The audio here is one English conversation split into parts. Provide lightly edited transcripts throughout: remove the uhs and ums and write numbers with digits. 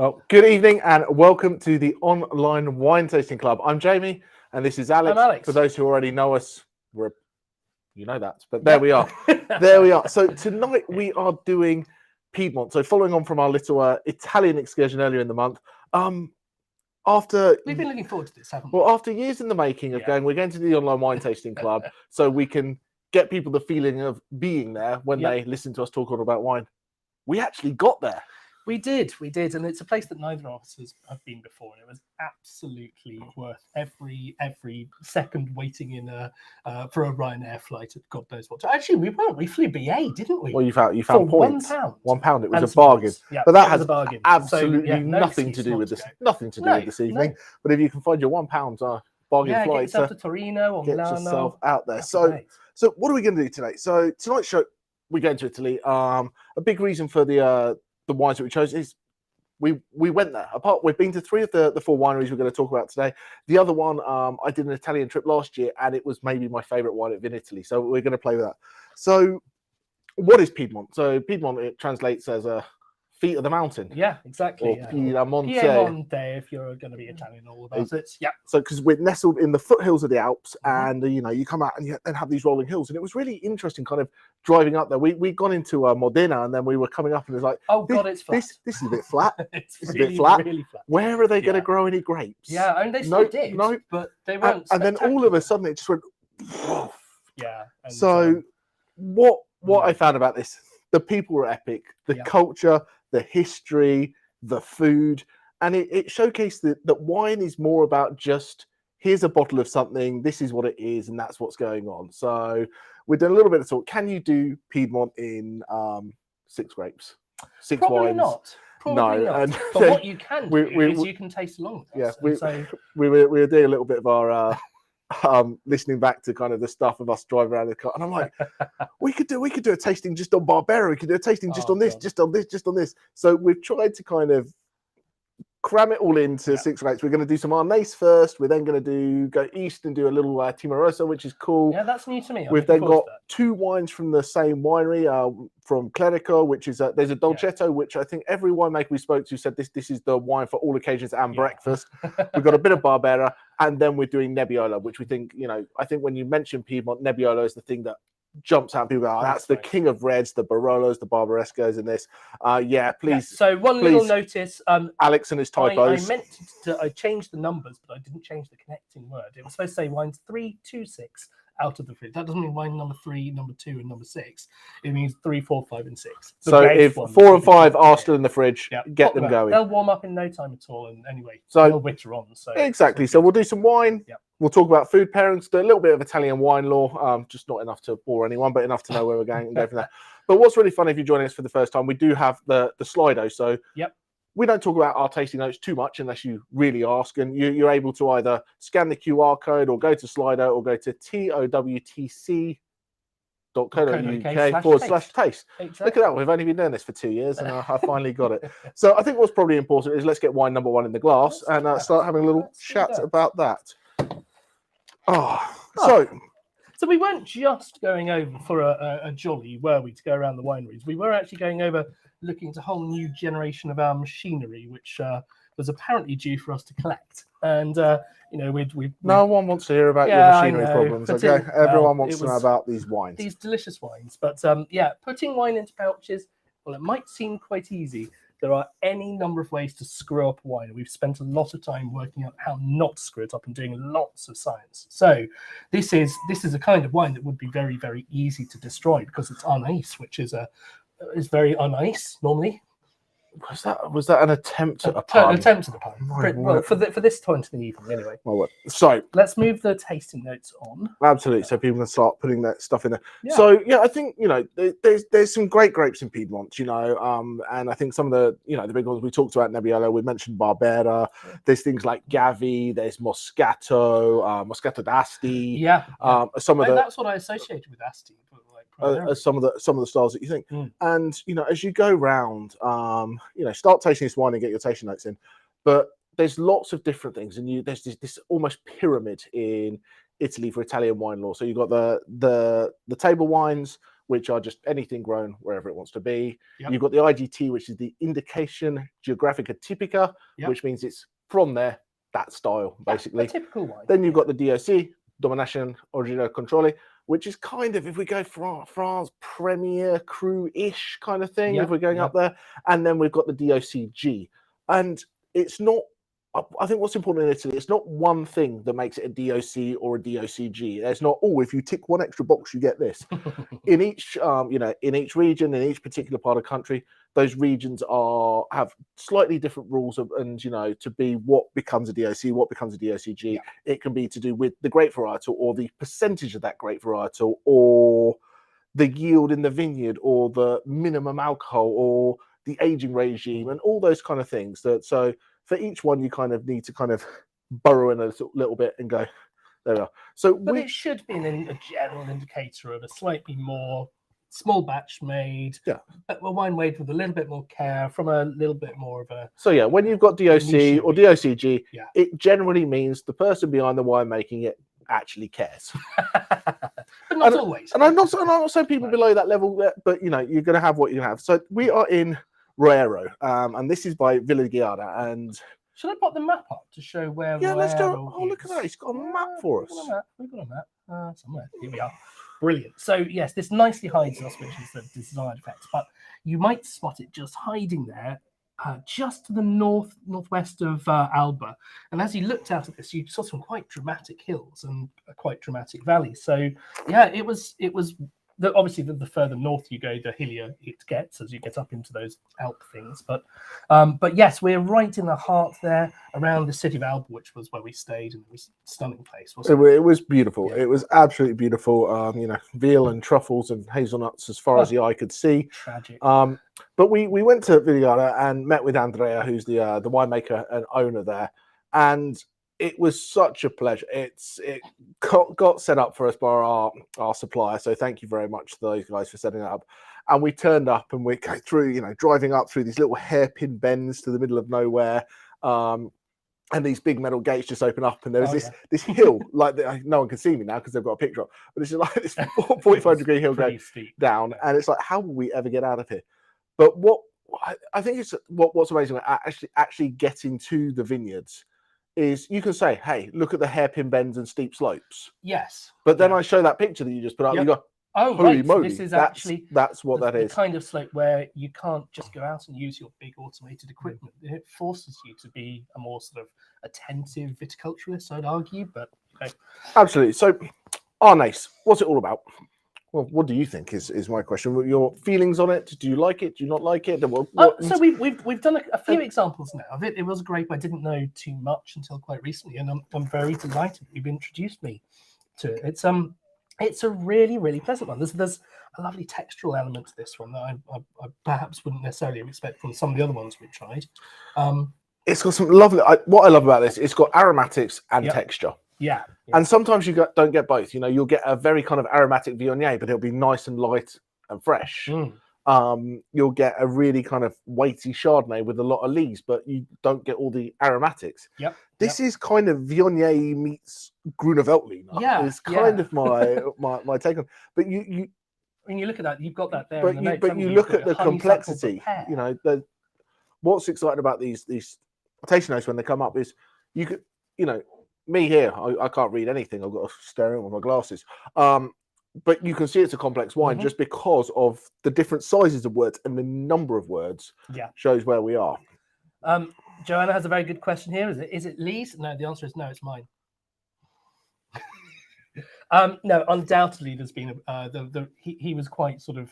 Well, good evening and welcome to the online wine tasting club. I'm Jamie and this is Alex. I'm Alex. For those who already know us, you know that, but there we are. There we are. So tonight we are doing Piedmont. So following on from our little Italian excursion earlier in the month, We've been looking forward to this, haven't we? well, after years in the making of we're going to the online wine tasting club so we can get people the feeling of being there when they listen to us talk all about wine. We actually got there. We did, and it's a place that neither of us have been before, and it was absolutely worth every second waiting in for a Ryanair flight at God knows what. Actually, we weren't. We flew BA, didn't we? Well, you found for points. £1. £1. It was And a bargain. Yeah, but that has a bargain. absolutely no nothing to do with this. Nothing to do with this evening. But if you can find your £1 bargain flight, get yourself to Torino or get Milano. yourself out there. So what are we going to do today? So tonight's show, we're going to Italy. A big reason for the wines that we chose is we went there. We've been to 3 of the 4 wineries we're going to talk about today. The other one, I did an Italian trip last year, and it was maybe my favourite wine in Italy. So we're going to play with that. So what is Piedmont? So Piedmont, it translates as a feet of the mountain. Yeah, exactly. Or Piemonte. Piemonte, if you're going to be Italian all about it. Yeah. So because we're nestled in the foothills of the Alps, and you come out and you then have these rolling hills, and it was really interesting, kind of driving up there. We'd gone into Modena, and then we were coming up, and it was like, oh god, it's flat. This is a bit flat. It's really, a bit flat. Really flat. Where are they going to grow any grapes? Yeah, I mean they still did, but they weren't. And then all of a sudden, it just went. Yeah. And, so what I found about this, the people were epic, the culture, the history, the food, and it showcased that wine is more about just, here's a bottle of something, this is what it is, and that's what's going on. So we're doing a little bit of talk. Can you do Piedmont in 6 grapes? 6 Probably wines? Probably not. And but what you can do is you can taste along with us. We were doing a little bit of our listening back to kind of the stuff of us driving around the car, and I'm like, we could do a tasting just on Barbera, we could do a tasting just on this, just on this. So we've tried to kind of cram it all into 6 grapes. We're going to do some Arnaise first. We're then going to go east and do a little Timoroso, which is cool. Yeah, that's new to me. We've then got 2 wines from the same winery, from Clerico, which is there's a Dolcetto, which I think every winemaker we spoke to said this is the wine for all occasions and breakfast. We've got a bit of Barbera, and then we're doing Nebbiolo, which we think, I think when you mention Piedmont, Nebbiolo is the thing that jumps out. People go, that's the king of reds, the Barolos, the Barbarescos in this. Please. So little notice. Alex and his typos. I meant I changed the numbers, but I didn't change the connecting word. It was supposed to say wines 3, 2, 6 out of the fridge. That doesn't mean wine number 3, number 2, and number 6. It means 3, 4, 5, and 6. So if 4 and 5 are still in the fridge, get them going. They'll warm up in no time at all. And anyway, they'll witter on. So exactly. So we'll do some wine. We'll talk about food pairings, do a little bit of Italian wine lore, just not enough to bore anyone, but enough to know where we're going and go from there. But what's really fun, if you're joining us for the first time, we do have the Slido. So we don't talk about our tasting notes too much unless you really ask. And you're able to either scan the QR code or go to Slido or go to towtc.co.uk/taste. Exactly. Look at that. We've only been doing this for 2 years and I finally got it. So I think what's probably important is let's get wine number 1 in the glass and start having a little chat about that. So we weren't just going over for a jolly, were we, to go around the wineries? We were actually going over looking at a whole new generation of our machinery, which was apparently due for us to collect. And no one wants to hear about your machinery problems. Okay, everyone wants to know about these wines, these delicious wines. But putting wine into pouches, well, it might seem quite easy. There are any number of ways to screw up wine. We've spent a lot of time working out how not to screw it up and doing lots of science. So this is a kind of wine that would be very, very easy to destroy because it's Arnaise, which is very Arnaise normally. Was that an attempt at a pun? An attempt at a pun. Well, for this point in the evening, anyway. Well, so let's move the tasting notes on. Absolutely, so people can start putting that stuff in there. Yeah. So I think there's some great grapes in Piedmont, and I think some of the the big ones we talked about, Nebbiolo, we mentioned Barbera. There's things like Gavi. There's Moscato, Moscato d'Asti. That's what I associated with Asti. Some of the styles that you think, and as you go round, start tasting this wine and get your tasting notes in. But there's lots of different things, and there's this almost pyramid in Italy for Italian wine lore. So you've got the table wines, which are just anything grown wherever it wants to be. Yep. You've got the IGT, which is the Indication Geographica Typica, which means it's from there, that style, basically. A typical wine. Then you've got the DOC, Domination Original Controle, which is kind of, if we go France Premier Cru-ish kind of thing, if we're going up there. And then we've got the DOCG. And it's not, I think what's important in Italy, it's not one thing that makes it a DOC or a DOCG. It's not, oh, if you tick one extra box, you get this. In each, in each region, in each particular part of the country, those regions have slightly different rules and, to be what becomes a DOC, what becomes a DOCG. Yeah. It can be to do with the grape varietal or the percentage of that grape varietal or the yield in the vineyard or the minimum alcohol or the aging regime and all those kind of things. So for each one, you kind of need to kind of burrow in a little bit and go, there we are. But it should be a general indicator of a slightly more small batch made, but a wine made with a little bit more care from a little bit more of a... So yeah, when you've got DOC or DOCG, it generally means the person behind the wine making it actually cares. But not always. And I'm not saying people below that level, but you're going to have what you have. So we are in Roero, and this is by Villa Ghiada. And should I put the map up to show where? Yeah, let's do it. Oh, look at that! He's got a map for us. We've got a map somewhere. Here we are. Brilliant. So yes, this nicely hides us, which is the desired effect. But you might spot it just hiding there, just to the northwest of Alba. And as you looked out at this, you saw some quite dramatic hills and a quite dramatic valley. So yeah, it was. Obviously, the further north you go, the hillier it gets as you get up into those Alp things. But yes, we're right in the heart there, around the city of Alba, which was where we stayed, and it was a stunning place, wasn't it? It was beautiful. Yeah. It was absolutely beautiful. Veal and truffles and hazelnuts as far as the eye could see. Tragic. But we went to Vigliana and met with Andrea, who's the winemaker and owner there, and it was such a pleasure. It got set up for us by our supplier, so thank you very much to those guys for setting it up. And we turned up and we go through, driving up through these little hairpin bends to the middle of nowhere, and these big metal gates just open up, and there's this hill, like no one can see me now because they've got a picture up, but it's like this 45-degree hill going down, and it's like, how will we ever get out of here? But what I think is what's amazing about actually getting to the vineyards is you can say, hey, look at the hairpin bends and steep slopes. Yes. But then I show that picture that you just put up, you go, oh, holy moly. This is actually that's what that is. The kind of slope where you can't just go out and use your big automated equipment. It forces you to be a more sort of attentive viticulturalist, I'd argue. But absolutely. So, Arnace, what's it all about? Well, what do you think is my question? Your feelings on it? Do you like it? Do you not like it? So we've done a few examples now of it. It was a grape I didn't know too much until quite recently, and I'm very delighted you've introduced me to it. It's a really, really pleasant one. There's a lovely textural element to this one that I perhaps wouldn't necessarily expect from some of the other ones we've tried. It's got some lovely. What I love about this, it's got aromatics and texture. Yeah. And sometimes you don't get both. You'll get a very kind of aromatic Viognier, but it'll be nice and light and fresh. You'll get a really kind of weighty Chardonnay with a lot of lees, but you don't get all the aromatics. This is kind of Viognier meets Gruner Veltliner. Yeah. It's kind of my take on. But when you look at that, you've got that there. But you look at the complexity. What's exciting about these tasting notes when they come up is you could, me here, I can't read anything. I've got to stare in with my glasses. But you can see it's a complex wine just because of the different sizes of words and the number of words shows where we are. Joanna has a very good question here. Is it Lee's? No, the answer is no, it's mine. No, undoubtedly there's been he was quite sort of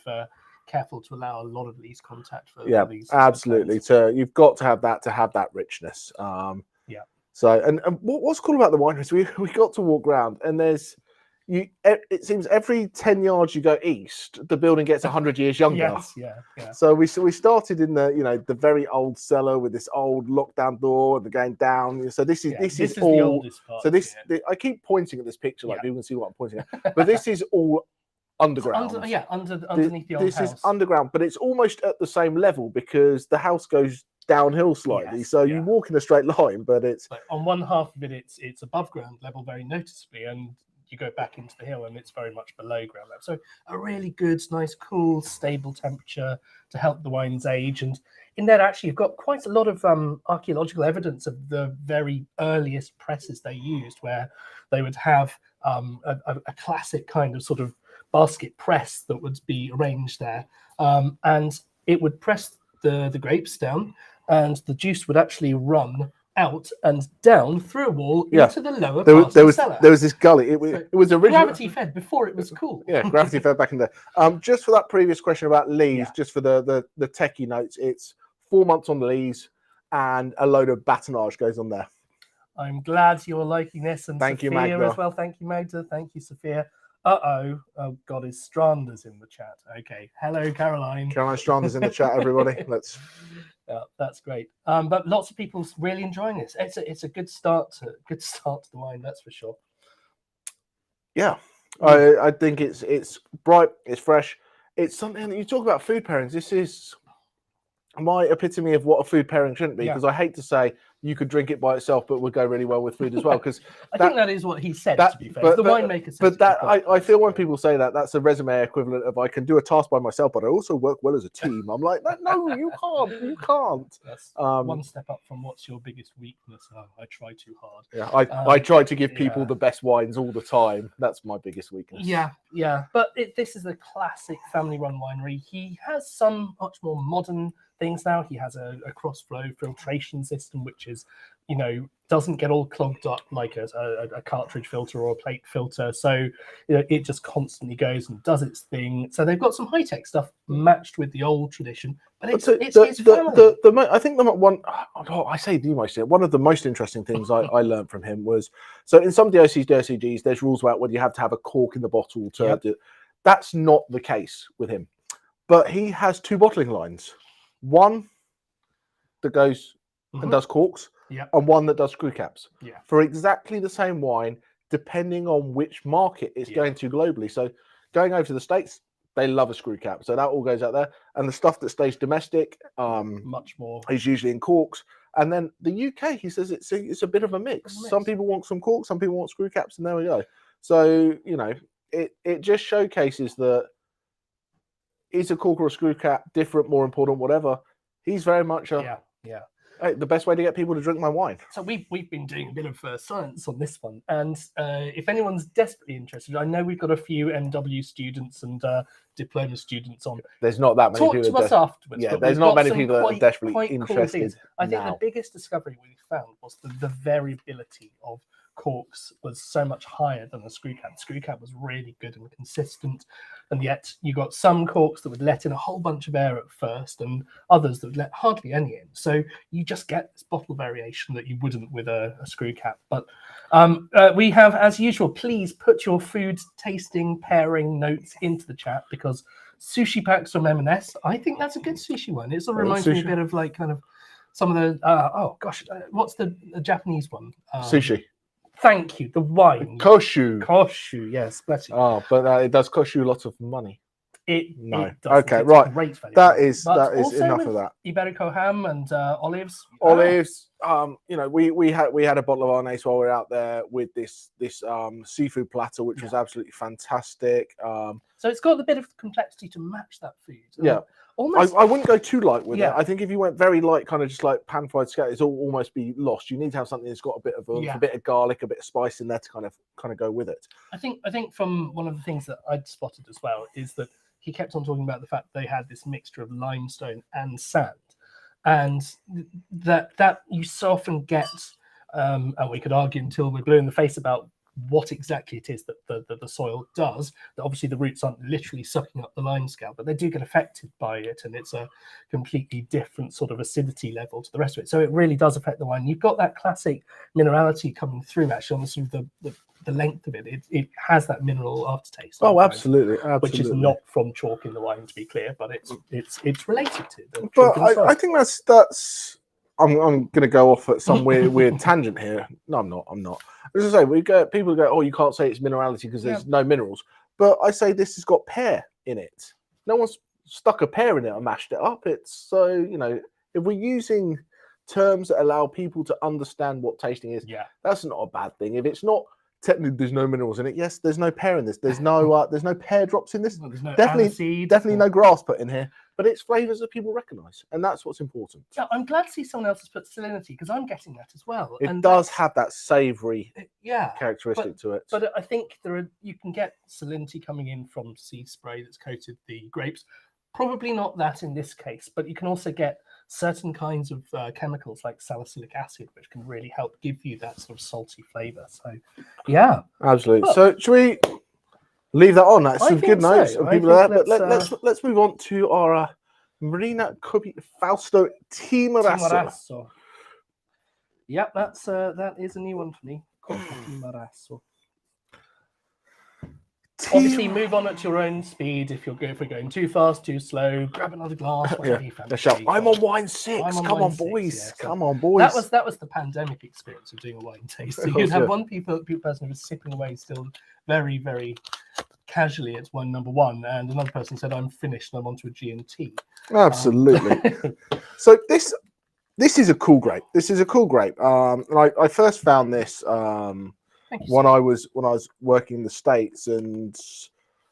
careful to allow a lot of Lee's contact for these. Absolutely. So you've got to have that richness. So, and what's cool about the wineries, we got to walk around, and it seems every 10 yards you go east, the building gets 100 years younger. Yeah. So we started in the very old cellar with this old lockdown door and the going down. So this is all the oldest part. So I keep pointing at this picture like people can see what I'm pointing at, but this is all underground. Underneath the old house. This is underground, but it's almost at the same level because the house goes downhill slightly, you walk in a straight line, but it's on one half of it, it's above ground level very noticeably, and you go back into the hill and it's very much below ground level. So a really good, nice, cool, stable temperature to help the wines age. And in there, actually, you've got quite a lot of archaeological evidence of the very earliest presses they used, where they would have a classic kind of sort of basket press that would be arranged there, and it would press the grapes down, and the juice would actually run out and down through a wall into the lower part of the cellar. There was this gully. It was originally gravity fed before it was cool. Yeah, gravity fed back in there. Just for that previous question about lees, just for the techie notes, it's 4 months on the lees and a load of batonnage goes on there. I'm glad you're liking this, and thank Sophia you, Magda. as well. Thank you, Magda. Thank you, Sophia. Oh God, is Strander's in the chat? Okay, hello, Caroline. Caroline Strander's in the chat, everybody. Yeah, that's great. But lots of people really enjoying this. It's a good start to the wine, that's for sure. Yeah, I think it's bright, it's fresh. It's something that you talk about food pairings. This is my epitome of what a food pairing shouldn't be, because I hate to say you could drink it by itself, but would go really well with food as well. Because I think that is what he said. To be fair, the winemaker said. But that I feel when people say that, that's a resume equivalent of I can do a task by myself, but I also work well as a team. I'm like, no, you can't. You can't. That's one step up from what's your biggest weakness. Oh, I try too hard. Yeah, I try to give people the best wines all the time. That's my biggest weakness. Yeah. But this is a classic family-run winery. He has some much more modern things now. He has a cross-flow filtration system, which is, doesn't get all clogged up like a cartridge filter or a plate filter. So it just constantly goes and does its thing. So they've got some high-tech stuff matched with the old tradition, but it's family. I think one of the most interesting things I learned from him was, so in some DOCs, DOCGs, there's rules about whether you have to have a cork in the bottle to do. That's not the case with him, but he has 2 bottling lines. One that goes and does corks, and one that does screw caps for exactly the same wine, depending on which market it's going to globally. So going over to the States, they love a screw cap, so that all goes out there. And the stuff that stays domestic, much more, is usually in corks. And then the UK, he says it's a bit of a mix. Some people want some corks, some people want screw caps, and there we go. So it just showcases that. Is a cork or a screw cap different, more important, whatever? He's very much hey, the best way to get people to drink my wine. So we've been doing a bit of science on this one, and if anyone's desperately interested, I know we've got a few MW students and diploma students on. There's not that many people. Talk to us afterwards. Yeah, there's not many people that are desperately interested. Cool I think the biggest discovery we found was the variability of corks was so much higher than the screw cap. The screw cap was really good and consistent, and yet you got some corks that would let in a whole bunch of air at first, and others that would let hardly any in. So you just get this bottle variation that you wouldn't with a screw cap. But we have, as usual, please put your food tasting pairing notes into the chat, because sushi packs from M&S, I think that's a good sushi one. It sort of reminds me a bit of like kind of some of the what's the Japanese one? Sushi. Thank you. The wine. Koshu. Yes, bless you. Oh, but it does cost you lots of money. It does. Okay, right. Great value. That is enough of that. Iberico ham and olives. Olives. We had a bottle of Arnaise while we were out there with this seafood platter, which was absolutely fantastic. So it's got a bit of complexity to match that food. Yeah. Almost. I wouldn't go too light with it. I think if you went very light, kind of just like pan-fried scallions, it'll almost be lost. You need to have something that's got a bit of a bit of garlic, a bit of spice in there to kind of go with it. I think from one of the things that I'd spotted as well is that he kept on talking about the fact that they had this mixture of limestone and sand, and that you so often get, and we could argue until we're blue in the face about what exactly it is that the soil does. That obviously the roots aren't literally sucking up the limescale, but they do get affected by it, and it's a completely different sort of acidity level to the rest of it. So it really does affect the wine. You've got that classic minerality coming through actually on the sort of the length of it. It has that mineral aftertaste. Oh, absolutely. Which is not from chalk in the wine, to be clear, but it's related to. But I think that's. I'm going to go off at some weird tangent here. No, I'm not. As I say, people go, oh, you can't say it's minerality because there's no minerals. But I say this has got pear in it. No one's stuck a pear in it and mashed it up. It's so, if we're using terms that allow people to understand what tasting is, that's not a bad thing. If it's not technically there's no minerals in it. Yes, there's no pear in this. There's no pear drops in this. Well, there's no Definitely, aniseed. definitely no grass put in here. But it's flavors that people recognise, and that's what's important. Yeah, I'm glad to see someone else has put salinity because I'm getting that as well. It and does have that savoury yeah characteristic to it. But I think you can get salinity coming in from seed spray that's coated the grapes. Probably not that in this case, but you can also get certain kinds of chemicals like salicylic acid, which can really help give you that sort of salty flavour. So, yeah, absolutely. But, so, should we leave that on? That's I some think good notes so. of I people there. think But let's move on to our Marina Coppi Fausto Timorasso. Timorasso. Yep, that is a new one for me. Timorasso. Obviously, move on at your own speed. If we're going too fast, too slow, grab another glass, whatever you fancy. I'm on wine 6. Come on, boys. Come on, boys. That was the pandemic experience of doing a wine tasting. Of You'd have course, one person who was sipping away still very, very casually at wine number 1, and another person said, "I'm finished and I'm onto a G&T." Absolutely. So this is a cool grape. This is a cool grape. And I first found this when I was working in the States, and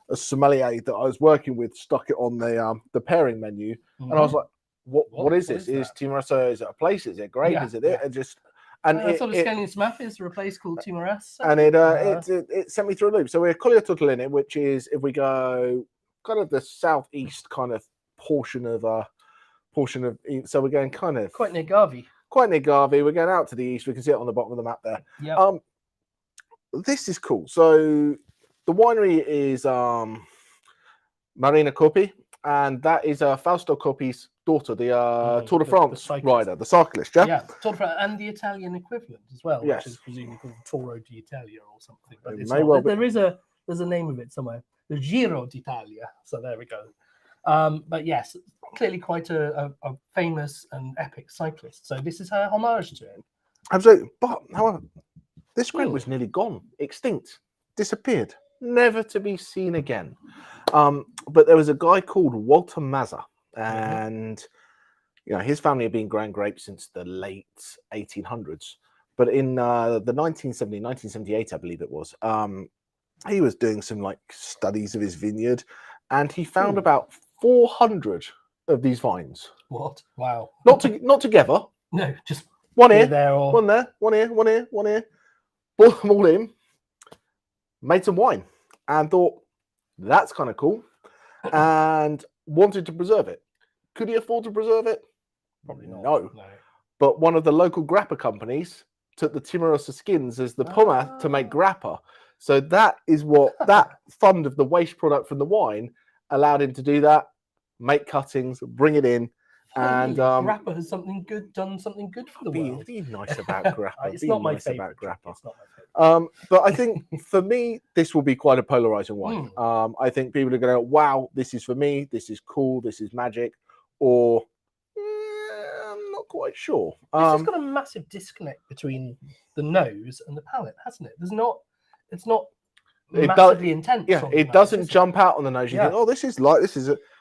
a sommelier that I was working with stuck it on the pairing menu, and I was like, "What is this? Is Timorasso? Is it a place? Is it a grape? Is it it?" And just I thought Scanius Maffis are a place called Timorasso, and it sent me through a loop. So we're Collier Tuttoline, which is if we go kind of the southeast kind of portion of. So we're going kind of quite near Garvey. We're going out to the east. We can see it on the bottom of the map there. Yeah. This is cool. So the winery is Marina Coppi, and that is Fausto Coppi's daughter, the Tour de France rider, the cyclist. Yeah. Tour de France, and the Italian equivalent as well, yes. Which is presumably called Toro d'Italia or something. But it's may well be. There's a name of it somewhere. The Giro d'Italia. So there we go. But yes, clearly quite a famous and epic cyclist. So this is her homage to him. Absolutely. But however, this grape was nearly gone, extinct, disappeared, never to be seen again. But there was a guy called Walter Mazza, and his family had been growing grapes since the late 1800s. But in the 1978, I believe it was, he was doing some studies of his vineyard, and he found about 400 of these vines. What? Wow. Not together. No, just one here, there, or... one there, one here. Brought them all in, made some wine, and thought that's kind of cool, and wanted to preserve it. Could he afford to preserve it? Probably not. No. But one of the local grappa companies took the Timorasso skins as the pomma to make grappa. So that is what that fund of the waste product from the wine allowed him to do that, make cuttings, bring it in, and grappa has done something good for the world. Be nice about grappa. It's not my favorite. But I think for me, this will be quite a polarizing wine. I think people are going to go, "Wow, this is for me. This is cool. This is magic," or I'm not quite sure. This has got a massive disconnect between the nose and the palate, hasn't it? It's not massively intense. Yeah, it doesn't jump out on the nose. You think, "Oh, this is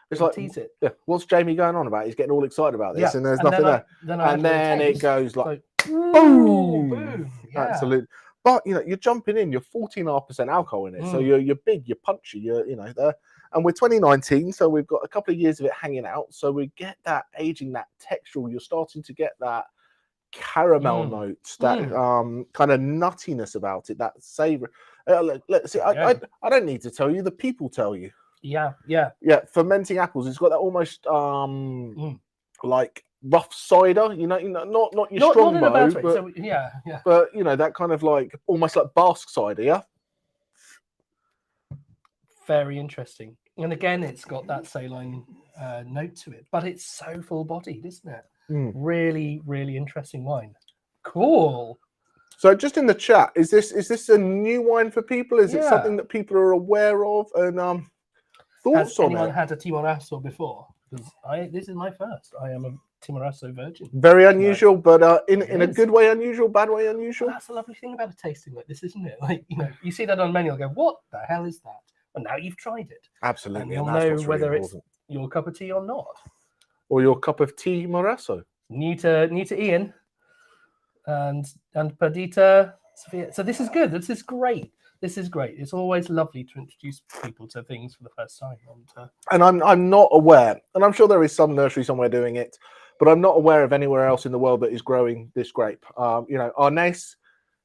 it's like tease it." Yeah, what's Jamie going on about? He's getting all excited about this, and there's nothing there. And then it goes like boom. Yeah. Absolutely. But you're jumping in. You're 14.5% alcohol in it, so you're big, you're punchy. You're there. And we're 2019, so we've got a couple of years of it hanging out. So we get that aging, that textural. You're starting to get that caramel notes, that kind of nuttiness about it, that savor. Let's see. I don't need to tell you. The people tell you. Yeah. Fermenting apples. It's got that almost like rough cider. Not your Strongbow, but that kind of almost like Basque cider. Yeah. Very interesting. And again, it's got that saline note to it, but it's so full-bodied, isn't it? Really, really interesting wine. Cool. So just in the chat, is this a new wine for people? Is it something that people are aware of? And thoughts on it? Has anyone had a Timorasso before? Because this is my first. I am a Timorasso virgin. Very unusual, but in a good way unusual, bad way unusual. Well, that's the lovely thing about a tasting like this, isn't it? You see that on menu, you'll go, "What the hell is that?" Well, now you've tried it. Absolutely. And you'll know whether it's your cup of tea or not. Or your cup of tea, Morasso. New to Ian and Perdita Sophia. So this is good. This is great. This is great. It's always lovely to introduce people to things for the first time. And I'm not aware, and I'm sure there is some nursery somewhere doing it, but I'm not aware of anywhere else in the world that is growing this grape. You know, Arnese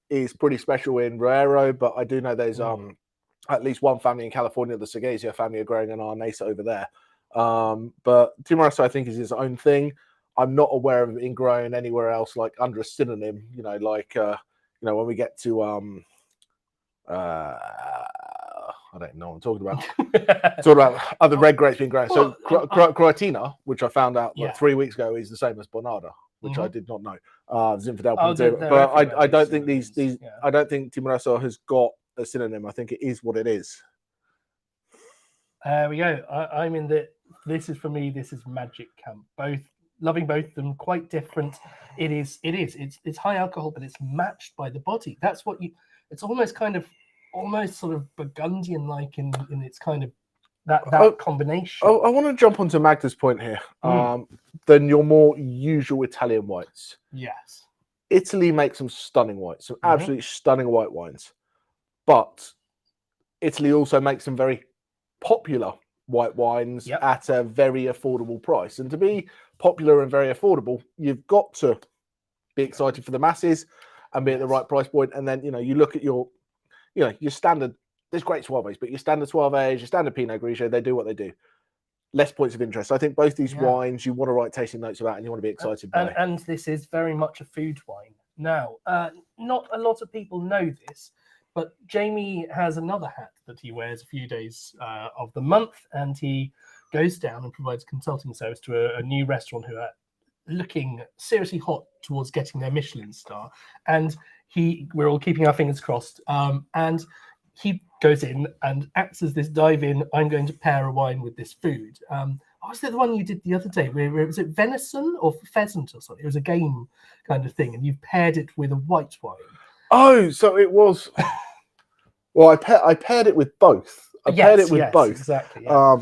is pretty special in Roero, but I do know there's at least one family in California, the Sagazia family, are growing an Arnese over there. But Timorasso, I think, is its own thing. I'm not aware of it being grown anywhere else, like under a synonym. You know, like you know, when we get to I don't know what I'm talking about. Talking about other red grapes being grown. So Croatina, which I found out like 3 weeks ago, is the same as Bonarda, which I did not know. Zinfandel, but I don't think these I don't think Timorasso has got a synonym. I think it is what it is. There we go. I'm in the. This is for me. This is magic camp. Loving both of them. Quite different. It's high alcohol, but it's matched by the body. That's what you. It's almost sort of Burgundian like in its kind of that combination. I want to jump onto Magda's point here. Than your more usual Italian whites. Yes. Italy makes some stunning whites, some absolutely stunning white wines. But Italy also makes some very popular white wines at a very affordable price. And to be popular and very affordable, you've got to be excited for the masses and be at the right price point. And then, you know, you look at your standard, there's great Soaves, but your standard Soaves, your standard Pinot Grigio, they do what they do. Less points of interest. I think both these wines you want to write tasting notes about and you want to be excited by. And this is very much a food wine. Now, not a lot of people know this, but Jamie has another hat that he wears a few days of the month, and he goes down and provides consulting service to a new restaurant who are looking seriously hot towards getting their Michelin star. And we're all keeping our fingers crossed. And he goes in and acts as this dive-in, I'm going to pair a wine with this food. Was it the one you did the other day? Was it venison or pheasant or something? It was a game kind of thing, and you've paired it with a white wine. Oh, so it was. Well, I paired it with both. Paired it with both. Exactly. Yeah.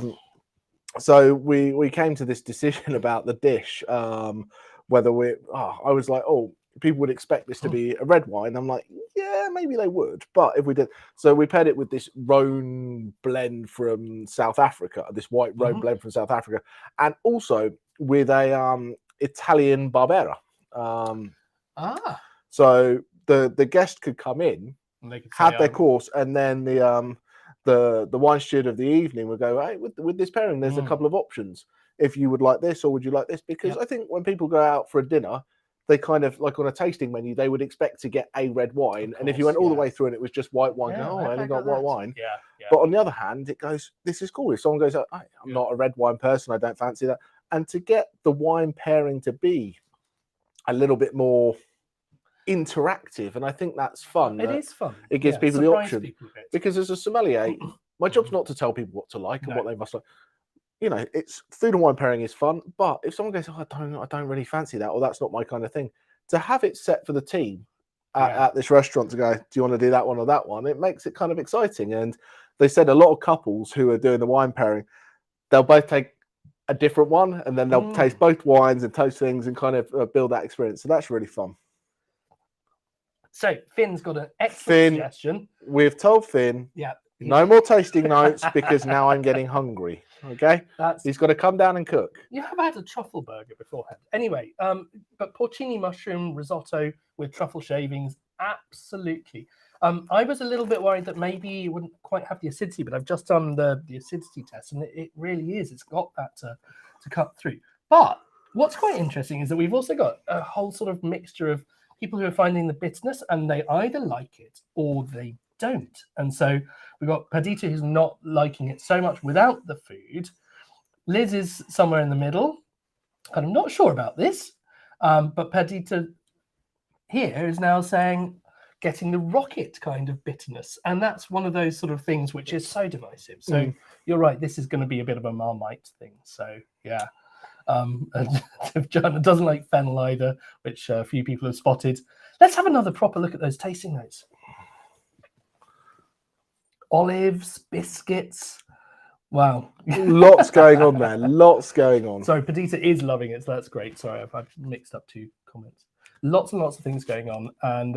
So we came to this decision about the dish. Whether I was like, people would expect this to be a red wine. I'm like, yeah, maybe they would. But if we did, so we paired it with this Rhone blend from South Africa, this white Rhone blend from South Africa, and also with a Italian Barbera. So the guest could come in, have their course, and then the wine steward of the evening would go, hey, with this pairing, there's a couple of options. If you would like this, or would you like this? Because I think when people go out for a dinner, they kind of like on a tasting menu, they would expect to get a red wine. And if you went all the way through and it was just white wine, I only got white wine. But on the other hand, it goes, this is cool. If someone goes, I'm not a red wine person, I don't fancy that. And to get the wine pairing to be a little bit more interactive, and I think that's fun. It is fun. It gives people the option. Because as a sommelier, my job's not to tell people what to like and what they must like. You know, it's food and wine pairing is fun, but if someone goes, I don't really fancy that, or that's not my kind of thing, to have it set for the team at this restaurant to go, do you want to do that one or that one? It makes it kind of exciting. And they said a lot of couples who are doing the wine pairing, they'll both take a different one, and then they'll taste both wines and toast things and kind of build that experience. So that's really fun. So Finn's got an excellent suggestion. We've told Finn, no more tasting notes because now I'm getting hungry. Okay, he's got to come down and cook. You have had a truffle burger beforehand, anyway. But porcini mushroom risotto with truffle shavings, absolutely. I was a little bit worried that maybe it wouldn't quite have the acidity, but I've just done the acidity test, and it really is. It's got that to cut through. But what's quite interesting is that we've also got a whole sort of mixture of people who are finding the bitterness, and they either like it or they don't. And so we've got Perdita, who's not liking it so much without the food. Liz is somewhere in the middle. I'm not sure about this, but Perdita here is now getting the rocket kind of bitterness, and that's one of those sort of things which is so divisive. So you're right, this is going to be a bit of a Marmite thing. So yeah. If Joanna doesn't like fennel either, which a few people have spotted. Let's have another proper look at those tasting notes. Olives, biscuits. Wow. Lots going on there. Lots going on. Sorry, Perdita is loving it, so that's great. Sorry, I've mixed up two comments. Lots and lots of things going on. And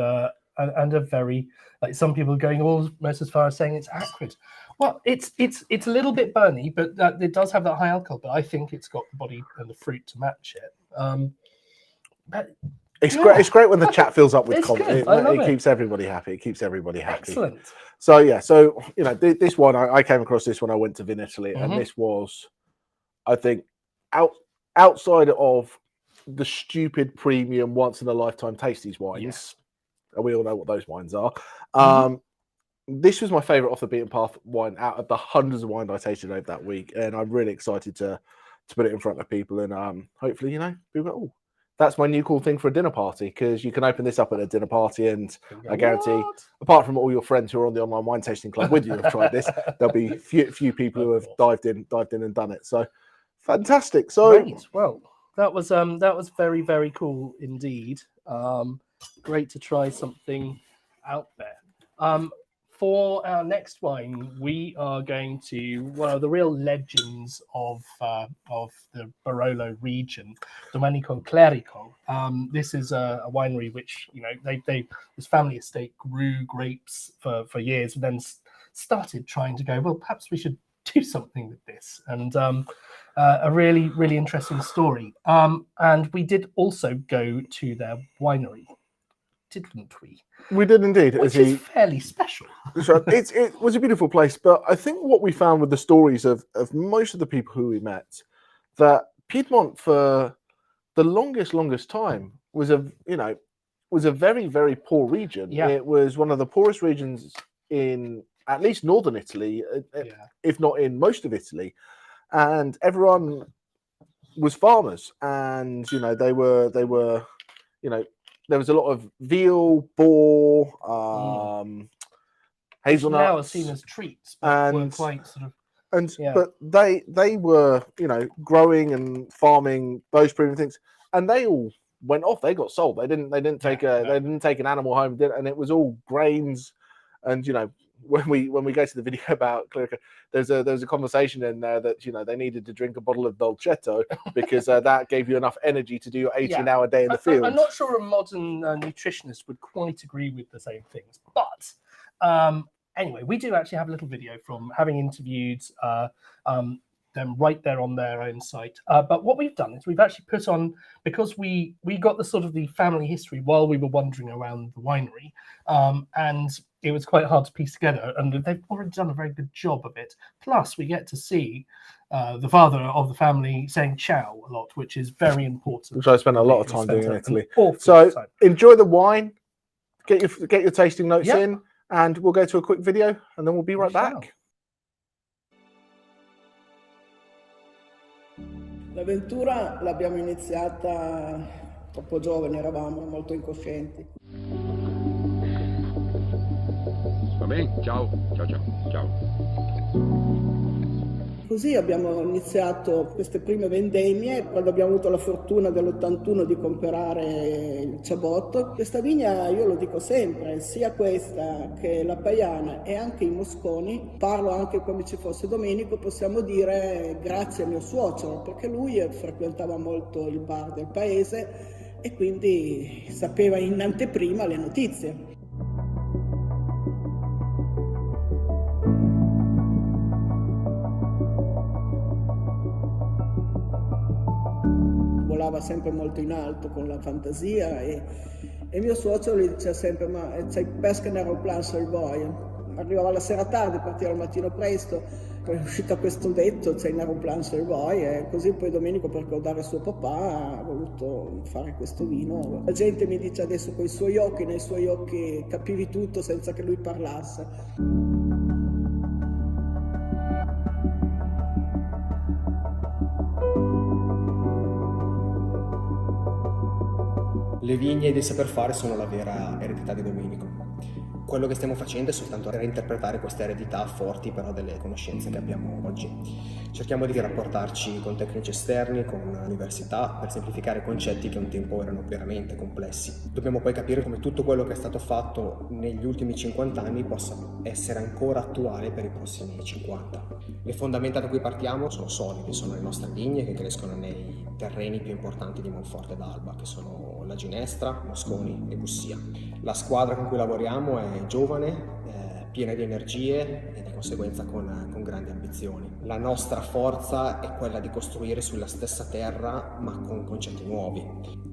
and a very, like some people going almost as far as saying it's acrid. Well, it's a little bit burny, but it does have that high alcohol. But I think it's got the body and the fruit to match it. But it's great. It's great when the chat fills up with It's comment. good. I love it. Keeps everybody happy. It keeps everybody happy. Excellent. So yeah, so you know, this one I came across this when I went to Vinitaly, and this was, I think, outside of the stupid premium once in a lifetime tasties wines, and we all know what those wines are. This was my favorite off the beaten path wine out of the hundreds of wines I tasted over that week, and I'm really excited to put it in front of people, and hopefully, you know, people go, oh, that's my new cool thing for a dinner party, because you can open this up at a dinner party, and I guarantee, apart from all your friends who are on the online wine tasting club with you have tried this, there'll be few people who have dived in and done it. So fantastic. So great. Well, that was very, very cool indeed. Great to try something out there. For our next wine, we are going to one of the real legends of the Barolo region, Domenico Clerico. This is a winery which, you know, this family estate grew grapes for years, and then started trying to go, well, perhaps we should do something with this, and a really, really interesting story. And we did also go to their winery, didn't we? We did indeed. Which is fairly special. So it was a beautiful place, but I think what we found with the stories of most of the people who we met, that Piedmont for the longest time was a very, very poor region. Yeah. It was one of the poorest regions in at least northern Italy, if not in most of Italy, and everyone was farmers, and you know they were you know. There was a lot of veal, boar, hazelnuts. Now are seen as treats, but were quite sort of. But they were, you know, growing and farming those premium things, and they all went off. They got sold. They didn't take an animal home, and it was all grains. And you know, when we go to the video about Clerico, there's a conversation in there that, you know, they needed to drink a bottle of Dolcetto because that gave you enough energy to do your 18-hour day in the field. I'm not sure a modern nutritionist would quite agree with the same things, but anyway, we do actually have a little video from having interviewed them right there on their own site. But what we've done is we've actually put on, because we got the sort of the family history while we were wandering around the winery, and it was quite hard to piece together, and they've already done a very good job of it. Plus, we get to see the father of the family saying ciao a lot, which is very important. Which I spent a lot of time doing in Italy. So enjoy the wine, get your tasting notes in, and we'll go to a quick video, and then we'll be right back. L'avventura l'abbiamo iniziata troppo giovani, eravamo molto incoscienti. Va bene, ciao. Così abbiamo iniziato queste prime vendemmie, quando abbiamo avuto la fortuna dell'81 di comprare il Ciabotto. Questa vigna, io lo dico sempre, sia questa che la Paiana e anche i Mosconi, parlo anche come ci fosse Domenico, possiamo dire grazie a mio suocero, perché lui frequentava molto il bar del paese e quindi sapeva in anteprima le notizie. Volava sempre molto in alto con la fantasia e mio suocero gli diceva sempre: ma c'hai pesca in aeroplano se vuoi. Arrivava la sera tardi, partiva al mattino presto, poi è uscito questo detto: c'hai in aeroplano se vuoi, e così poi Domenico, per ricordare suo papà, ha voluto fare questo vino. La gente mi dice adesso con i suoi occhi, nei suoi occhi capivi tutto senza che lui parlasse. Le vigne e del saper fare sono la vera eredità di Domenico. Quello che stiamo facendo è soltanto reinterpretare queste eredità forti però delle conoscenze che abbiamo oggi. Cerchiamo di rapportarci con tecnici esterni, con università, per semplificare concetti che un tempo erano veramente complessi. Dobbiamo poi capire come tutto quello che è stato fatto negli ultimi 50 anni possa essere ancora attuale per i prossimi 50. Le fondamenta da cui partiamo sono solide, sono le nostre vigne che crescono nei terreni più importanti di Monforte d'Alba, che sono la Ginestra, Mosconi e Bussia. La squadra con cui lavoriamo è giovane, piena di energie e di conseguenza con grandi ambizioni. La nostra forza è quella di costruire sulla stessa terra ma con concetti nuovi.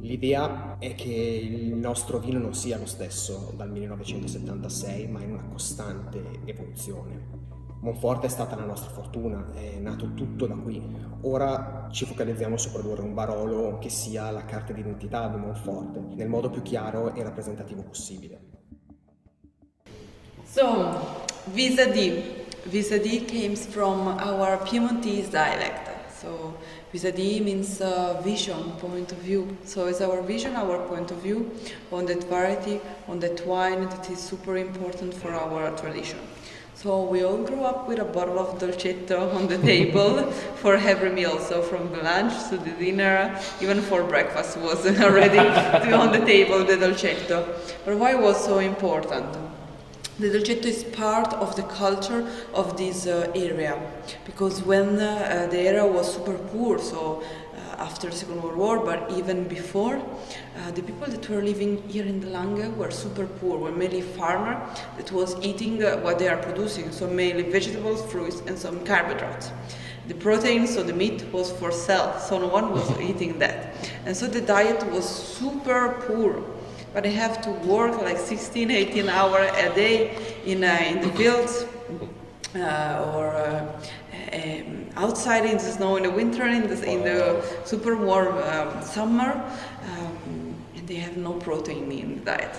L'idea è che il nostro vino non sia lo stesso dal 1976 ma in una costante evoluzione. Monforte è stata la nostra fortuna, è nato tutto da qui. Ora ci focalizziamo su produrre un Barolo che sia la carta d'identità di Monforte, nel modo più chiaro e rappresentativo possibile. So, vis-a-vis. Vis-a-vis comes from our Piemontese dialect. So, vis-a-vis means vision, point of view. So, it's our vision, our point of view on that variety, on that wine that is super important for our tradition. So we all grew up with a bottle of dolcetto on the table for every meal. So from the lunch to the dinner, even for breakfast was already on the table, the dolcetto. But why it was so important? The dolcetto is part of the culture of this area, because when the area was super poor, so after the Second World War, but even before, the people that were living here in the Lange were super poor, were mainly farmer that was eating what they are producing, so mainly vegetables, fruits, and some carbohydrates. The protein, so the meat, was for sale, so no one was eating that. And so the diet was super poor. But they have to work like 16, 18 hours a day in the fields or outside in the snow in the winter, in the super warm summer, and they have no protein in the diet.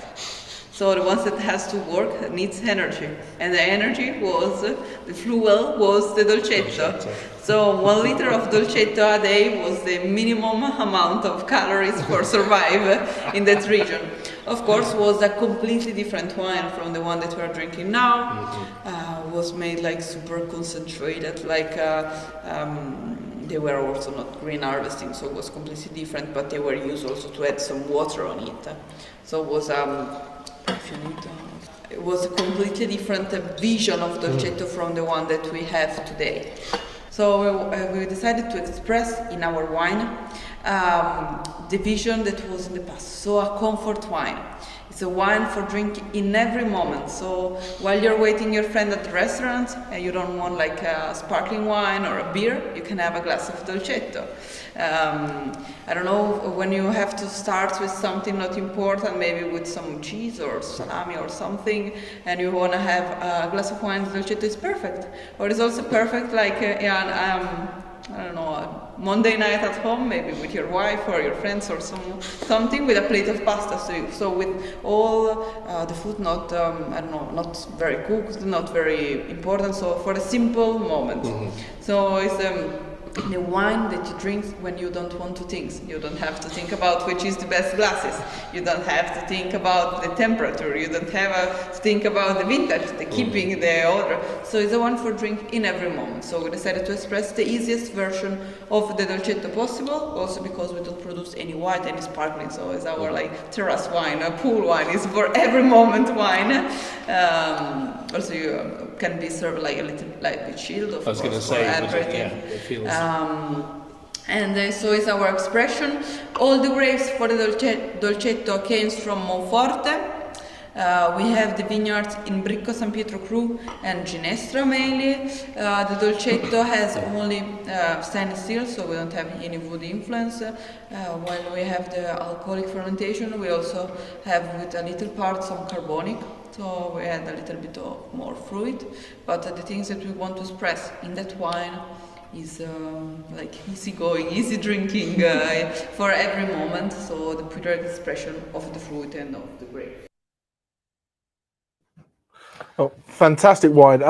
So the ones that has to work needs energy, and the energy was, the fuel was the dolcetto. So 1 liter of dolcetto a day was the minimum amount of calories for survive in that region. Of course, was a completely different wine from the one that we are drinking now. Was made like super concentrated, like they were also not green harvesting, so it was completely different. But they were used also to add some water on it. So it was it was a completely different vision of dolcetto from the one that we have today. So we decided to express in our wine the vision that was in the past, so a comfort wine. It's a wine for drinking in every moment. So while you're waiting your friend at the restaurant and you don't want like a sparkling wine or a beer, you can have a glass of dolcetto. I don't know, when you have to start with something not important, maybe with some cheese or salami or something, and you want to have a glass of wine, dolcetto is perfect. Or it's also perfect like I don't know, a Monday night at home, maybe with your wife or your friends or something, with a plate of pasta. So with all the food not, I don't know, not very cooked, not very important, so for a simple moment. So it's the wine that you drink when you don't want to think. You don't have to think about which is the best glasses. You don't have to think about the temperature. You don't have to think about the vintage, the keeping, the order. So it's the one for drink in every moment. So we decided to express the easiest version of the dolcetto possible, also because we don't produce any white, any sparkling. So it's our like terrace wine, a pool wine. It's for every moment wine. Also, you can be served like a little like with shield, of course. I was going to say, it feels. And so it's our expression. All the grapes for the dolcetto came from Monforte. We have the vineyards in Bricco, San Pietro Cru and Ginestra mainly. The dolcetto has only stainless steel, so we don't have any wood influence. When we have the alcoholic fermentation, we also have with a little part some carbonic. So we add a little bit of more fruit, but the things that we want to express in that wine is like easy going, easy drinking for every moment. So the pure expression of the fruit and of the grape. Oh, fantastic wine.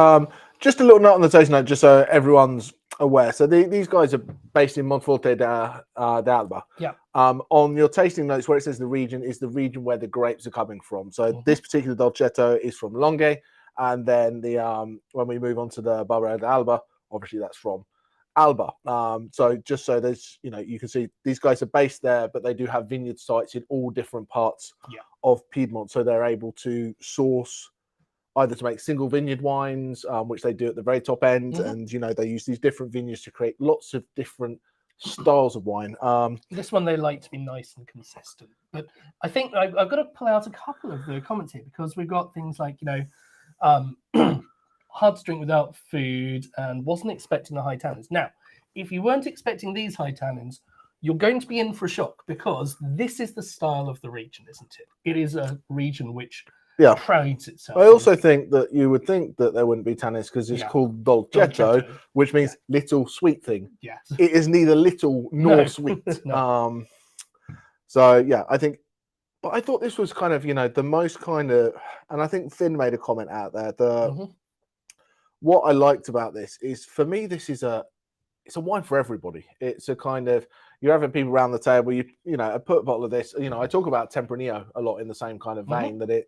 Just a little note on the tasting note, just so everyone's aware. So these guys are based in Monforte d'Alba. Yeah. On your tasting notes, where it says the region is the region where the grapes are coming from. So this particular dolcetto is from Langhe, and then the when we move on to the Barbera d'Alba, obviously that's from Alba. So just so there's, you can see these guys are based there, but they do have vineyard sites in all different parts of Piedmont. So they're able to source either to make single vineyard wines, which they do at the very top end, and they use these different vineyards to create lots of different styles of wine. This one they like to be nice and consistent, but I think I've got to pull out a couple of the comments here because we've got things like hard to drink without food and wasn't expecting the high tannins. Now, if you weren't expecting these high tannins, you're going to be in for a shock because this is the style of the region, isn't it? It is a region which prides itself. I also think that you would think that there wouldn't be tannins because it's called dolcetto, which means little sweet thing. Yes. It is neither little nor sweet. No. So yeah, I think, but I thought this was kind of, the most kind of, and I think Finn made a comment out there. What I liked about this is, for me, it's a wine for everybody. It's a kind of, you're having people around the table, I put a bottle of this, I talk about Tempranillo a lot in the same kind of vein, that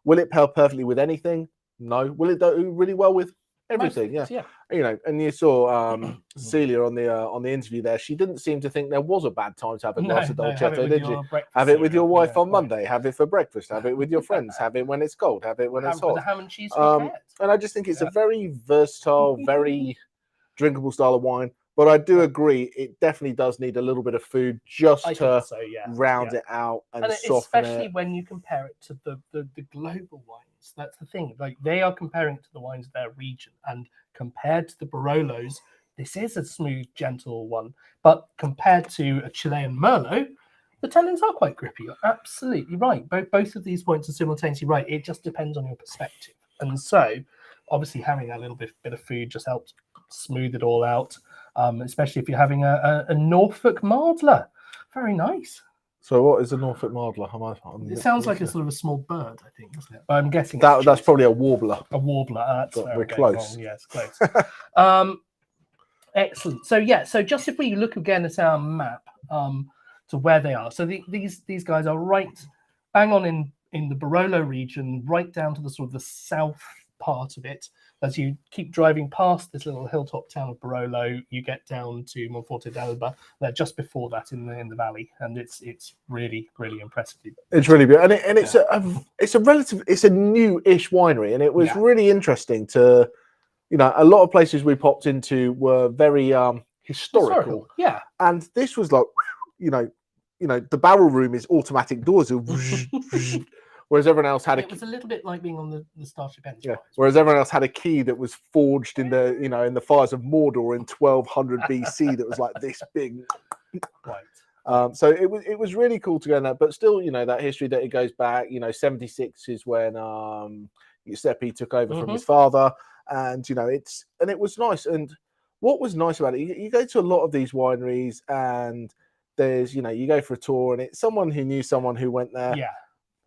will it pair perfectly with anything? No. Will it do really well with everything? Yeah. And you saw Celia on the interview there. She didn't seem to think there was a bad time to have a glass of dolcetto, did you? Have it with your wife on Monday. Have it for breakfast. Have it with your friends. Have it when it's cold. Have it when it's hot. The ham and cheese. And I just think it's a very versatile, very drinkable style of wine. But I do agree, it definitely does need a little bit of food just to round it out and soften especially it. when you compare it to the global wines. That's the thing. Like, they are comparing it to the wines of their region, and compared to the Barolos, this is a smooth, gentle one. But compared to a Chilean Merlot, the tannins are quite grippy. You're absolutely right. Both of these points are simultaneously right. It just depends on your perspective. And so, obviously, having that little bit of food just helps smooth it all out. Especially if you're having a Norfolk Mardler. Very nice. So what is a Norfolk Mardler? It sounds like a sort of a small bird, I think, doesn't it? But I'm guessing that's probably a warbler. A warbler. That's we're close. Yes, close. Excellent. So just if we look again at our map to where they are. So these guys are right bang on in the Barolo region, right down to the sort of the south part of it. As you keep driving past this little hilltop town of Barolo, you get down to Monforte d'Alba. They're just before that in the valley, and it's really, really impressive. It's really good, and it's a new-ish winery, and it was really interesting to, a lot of places we popped into were very historical. Yeah, and this was like, the barrel room is automatic doors. Whereas everyone else had it was a little bit like being on the Starship Enterprise. Yeah. Whereas everyone else had a key that was forged in the in the fires of Mordor in 1200 BC that was like this big. Right. So it was really cool to go in that, but still, that history that it goes back. 76 is when Giuseppe took over from his father, and it was nice. And what was nice about it, you go to a lot of these wineries, and there's you go for a tour, and it's someone who knew someone who went there. Yeah.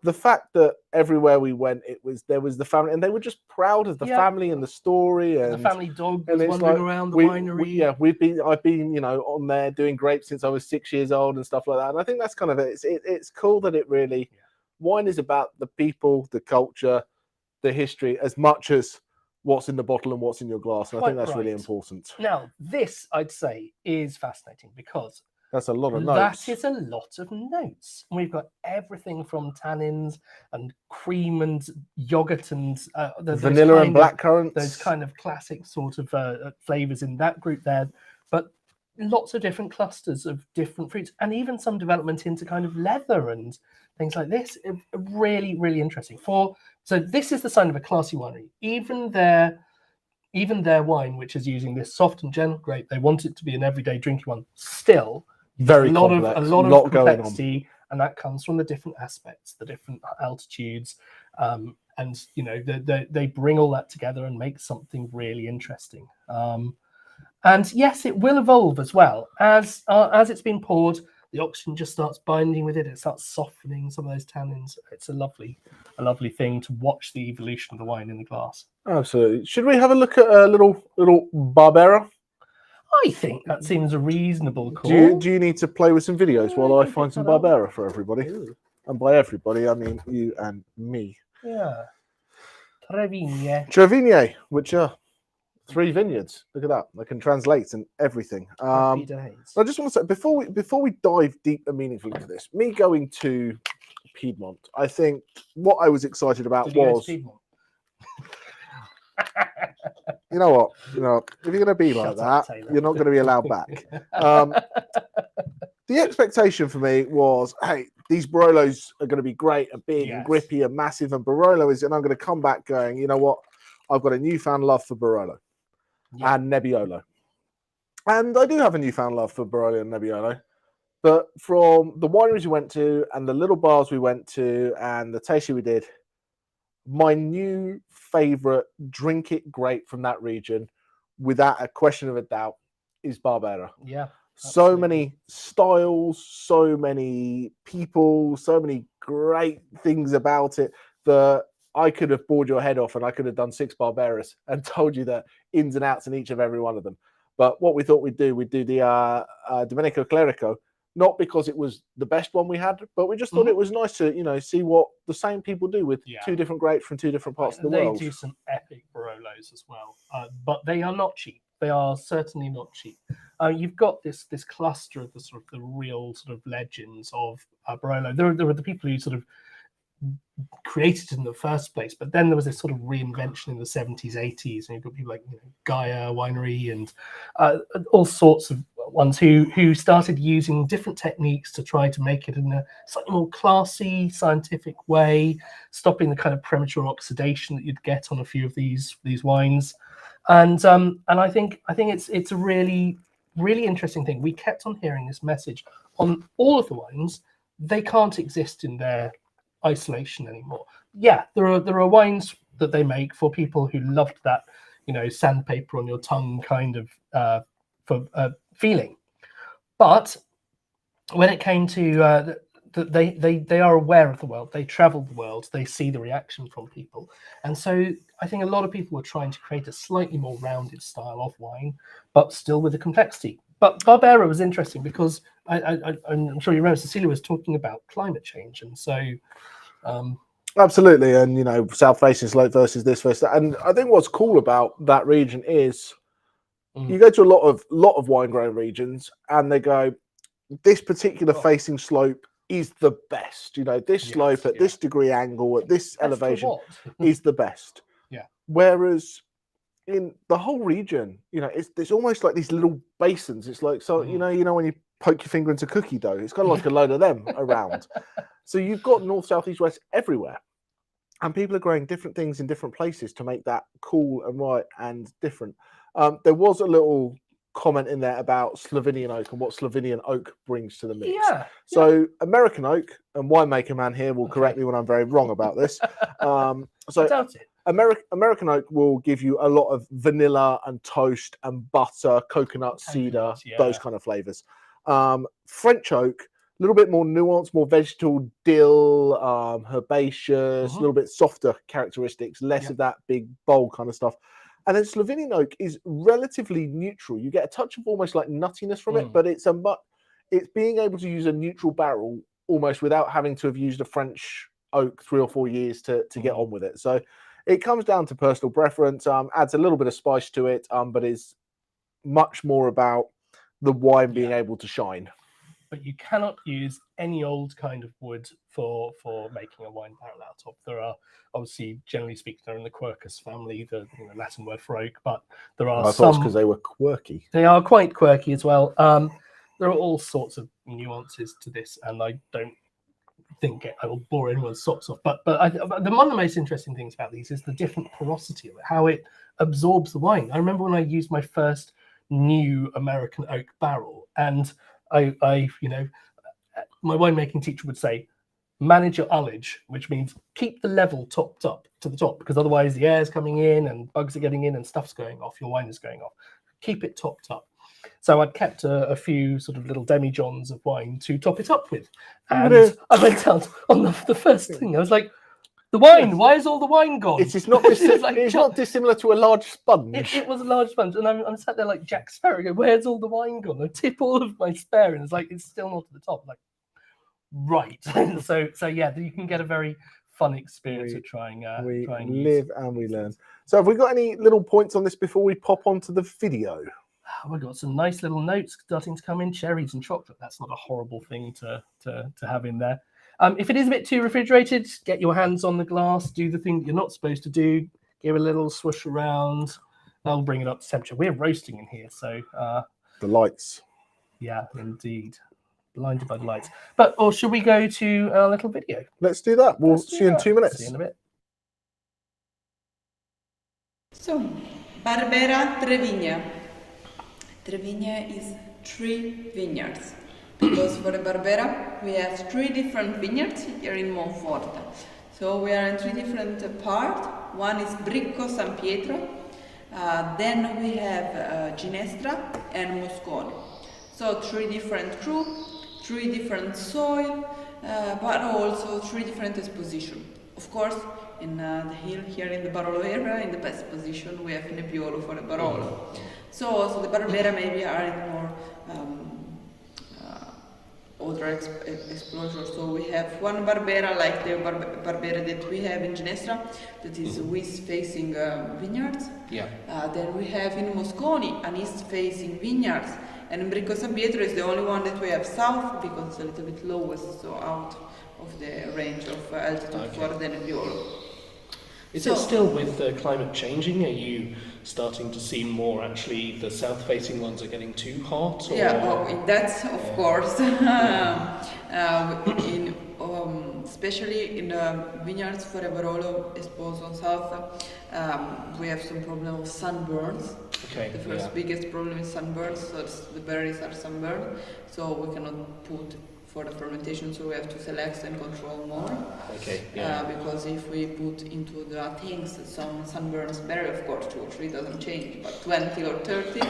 The fact that everywhere we went, there was the family, and they were just proud of the family and the story, and the family dog was wandering around the winery. I've been on there doing grapes since I was 6 years old and stuff like that. And I think that's kind of it. It's cool that it really wine is about the people, the culture, the history, as much as what's in the bottle and what's in your glass. And I think that's really important. Now, this I'd say is fascinating because that's a lot of notes. That is a lot of notes. We've got everything from tannins and cream and yogurt and vanilla and blackcurrants. Those kind of classic sort of flavors in that group there. But lots of different clusters of different fruits, and even some development into kind of leather and things like this. Really, really interesting. So this is the sign of a classy winery. Even their wine, which is using this soft and gentle grape, they want it to be an everyday drinking one. Still. Very a complex. A lot of complexity, and that comes from the different aspects, the different altitudes, and they bring all that together and make something really interesting. And yes, it will evolve as well as it's been poured. The oxygen just starts binding with it. It starts softening some of those tannins. It's a lovely thing to watch the evolution of the wine in the glass. Absolutely. Should we have a look at a little Barbera? I think that seems a reasonable call. Do you need to play with some videos while I find some Barbera for everybody? Ooh. And by everybody, I mean you and me. Yeah. Trevigne, which are 3 vineyards. Look at that. I can translate and everything. I just want to say, before we dive deep and meaningfully into this, me going to Piedmont, I think what I was excited about was... you know what? If you're going to be like Shut up, that, Taylor. you're not going to be allowed back. The expectation for me was, hey, these Barolos are going to be great and big and grippy and massive, and Barolo is, and I'm going to come back going, you know what? I've got a newfound love for Barolo and Nebbiolo. And I do have a newfound love for Barolo and Nebbiolo. But from the wineries we went to and the little bars we went to and the tasting we did, my new favorite drink it great from that region, without a question of a doubt, is Barbera. Yeah. So many styles, so many people, so many great things about it that I could have bored your head off and I could have done 6 Barberas and told you the ins and outs in each of every one of them. But what we thought we'd do the Domenico Clerico, not because it was the best one we had, but we just thought it was nice to, see what the same people do with 2 different grapes from 2 different parts of the world. They do some epic Barolos as well, but they are not cheap. They are certainly not cheap. You've got this cluster of the real sort of legends of Barolo. There were the people who sort of created it in the first place, but then there was this sort of reinvention in the 70s, 80s, and you've got people like Gaia Winery and all sorts of ones who started using different techniques to try to make it in a slightly more classy, scientific way, stopping the kind of premature oxidation that you'd get on a few of these wines. And I think it's a really, really interesting thing. We kept on hearing this message on all of the wines. They can't exist in their isolation anymore. Yeah, there are wines that they make for people who loved that, sandpaper on your tongue kind of feeling. But when it came to they are aware of the world, they travel the world, they see the reaction from people, and so I think a lot of people were trying to create a slightly more rounded style of wine, but still with the complexity. But Barbera was interesting because I'm sure you remember Cecilia was talking about climate change, and so absolutely, and south facing slope versus this versus that. And I think what's cool about that region is you go to a lot of wine growing regions, and they go, this particular facing slope is the best. This slope at this degree angle at this elevation is the best. Yeah. Whereas in the whole region, it's almost like these little basins. It's like when you poke your finger into cookie dough, it's kind of like a load of them around. So you've got north, south, east, west everywhere, and people are growing different things in different places to make that cool and right and different. There was a little comment in there about Slovenian oak and what Slovenian oak brings to the mix. So American oak, and winemaker man here will correct me when I'm very wrong about this. I doubt it. American oak will give you a lot of vanilla and toast and butter, coconut, cedar, those kind of flavors. French oak, a little bit more nuanced, more vegetal, dill, herbaceous, a little bit softer characteristics, less of that big, bold kind of stuff. And then Slovenian oak is relatively neutral. You get a touch of almost like nuttiness from it, but it's being able to use a neutral barrel almost without having to have used a French oak 3 or 4 years to get on with it. So it comes down to personal preference, adds a little bit of spice to it, but is much more about the wine being able to shine. But you cannot use any old kind of wood for making a wine barrel out of. There are obviously, generally speaking, they're in the Quercus family, the Latin word for oak, but there are some because they were quirky. They are quite quirky as well. There are all sorts of nuances to this, and I don't think I will bore anyone's socks off. But one of the most interesting things about these is the different porosity of it, how it absorbs the wine. I remember when I used my first new American oak barrel, and I my winemaking teacher would say, manage your ullage, which means keep the level topped up to the top, because otherwise the air's coming in and bugs are getting in and stuff's going off, your wine is going off. Keep it topped up. So I'd kept a few sort of little demi-johns of wine to top it up with. And I went out on the first thing. I was like, the wine, why is all the wine gone? It's not dissimilar to a large sponge. It was a large sponge. And I'm sat there like Jack Sparrow, going, where's all the wine gone? I tip all of my spare, and it's still not at the top. Like, right. so yeah, you can get a very fun experience of trying. We live and we learn. So have we got any little points on this before we pop onto the video? Oh, we've got some nice little notes starting to come in. Cherries and chocolate. That's not a horrible thing to have in there. If it is a bit too refrigerated, get your hands on the glass. Do the thing that you're not supposed to do. Give a little swoosh around. I'll bring it up to temperature. We're roasting in here, so The lights. yeah, indeed. Blinded by the lights. Or should we go to a little video? Let's do that. We'll Let's do see you in that. 2 minutes. See you in a bit. So, Barbera Treviña. Treviña is 3 vineyards. Because for the Barbera, we have 3 different vineyards here in Monforte. So we are in 3 different parts. One is Bricco San Pietro, then we have Ginestra and Moscone. So 3 different crup, 3 different soil, but also 3 different exposition. Of course, in the hill here in the Barolo area, in the best position, we have Nebbiolo for the Barolo. So the Barbera maybe are in more other exposure. So we have one Barbera like the Barbera that we have in Ginestra, that is west-facing vineyards. Yeah. Then we have in Moscone an east-facing vineyards, and in Bricco San Pietro is the only one that we have south because it's a little bit lowest, so out of the range of altitude for the Nebbiolo. Is it still with the climate changing? Are you starting to see more actually the south-facing ones are getting too hot? Or? Yeah, that's of course. Especially in the vineyards for Barolo exposed on south, we have some problem of sunburns. Okay, the first biggest problem is sunburns, so the berries are sunburned, so we cannot put for the fermentation, so we have to select and control more. Okay. Because if we put into the things some sunburns berry, of course 2 or 3 doesn't change, but 20 or 30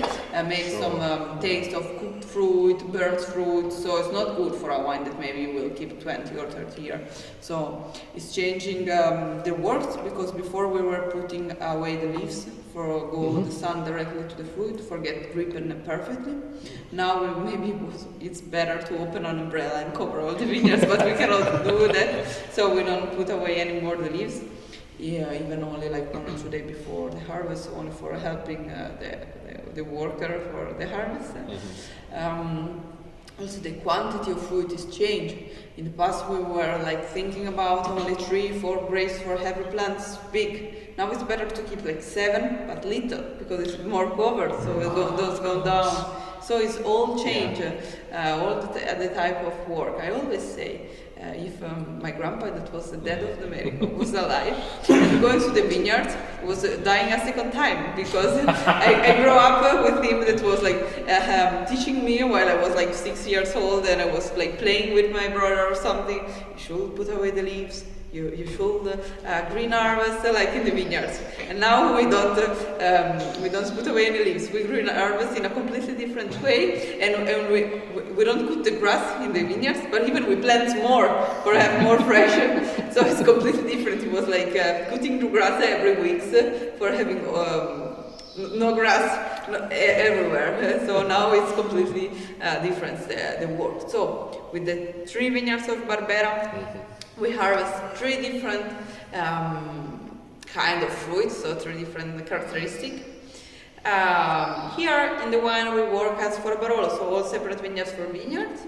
makes some taste of cooked fruit, burnt fruit, so it's not good for a wine that maybe will keep 20 or 30 years. So it's changing the works, because before we were putting away the leaves for go the sun directly to the fruit, for get ripened perfectly. Now maybe it's better to open an umbrella and cover all the vineyards, but we cannot do that, so we don't put away anymore the leaves. Yeah, even only like 1 or 2 days before the harvest, only for helping the worker for the harvest. Also the quantity of fruit is changed. In the past we were like thinking about only 3-4 grapes for every plant big. Now it's better to keep like 7, but little, because it's more covered, so those go down. So it's all change, all the type of work. I always say, if my grandpa, that was the dad of the America, was alive and going to the vineyards, was dying a second time, because I grew up with him, that was like teaching me while I was like 6 years old, and I was like playing with my brother or something. You should put away the leaves. You should green harvest like in the vineyards. And now we don't put away any leaves. We green harvest in a completely different way, and we don't cut the grass in the vineyards, but even we plant more for have more fresh. So it's completely different. It was like cutting the grass every week for having no grass everywhere. So now it's completely different, the work. So with the 3 vineyards of Barbera, we harvest 3 different kind of fruits, so 3 different characteristics. Here in the wine we work as for Barolo, so all separate vineyards for vineyards.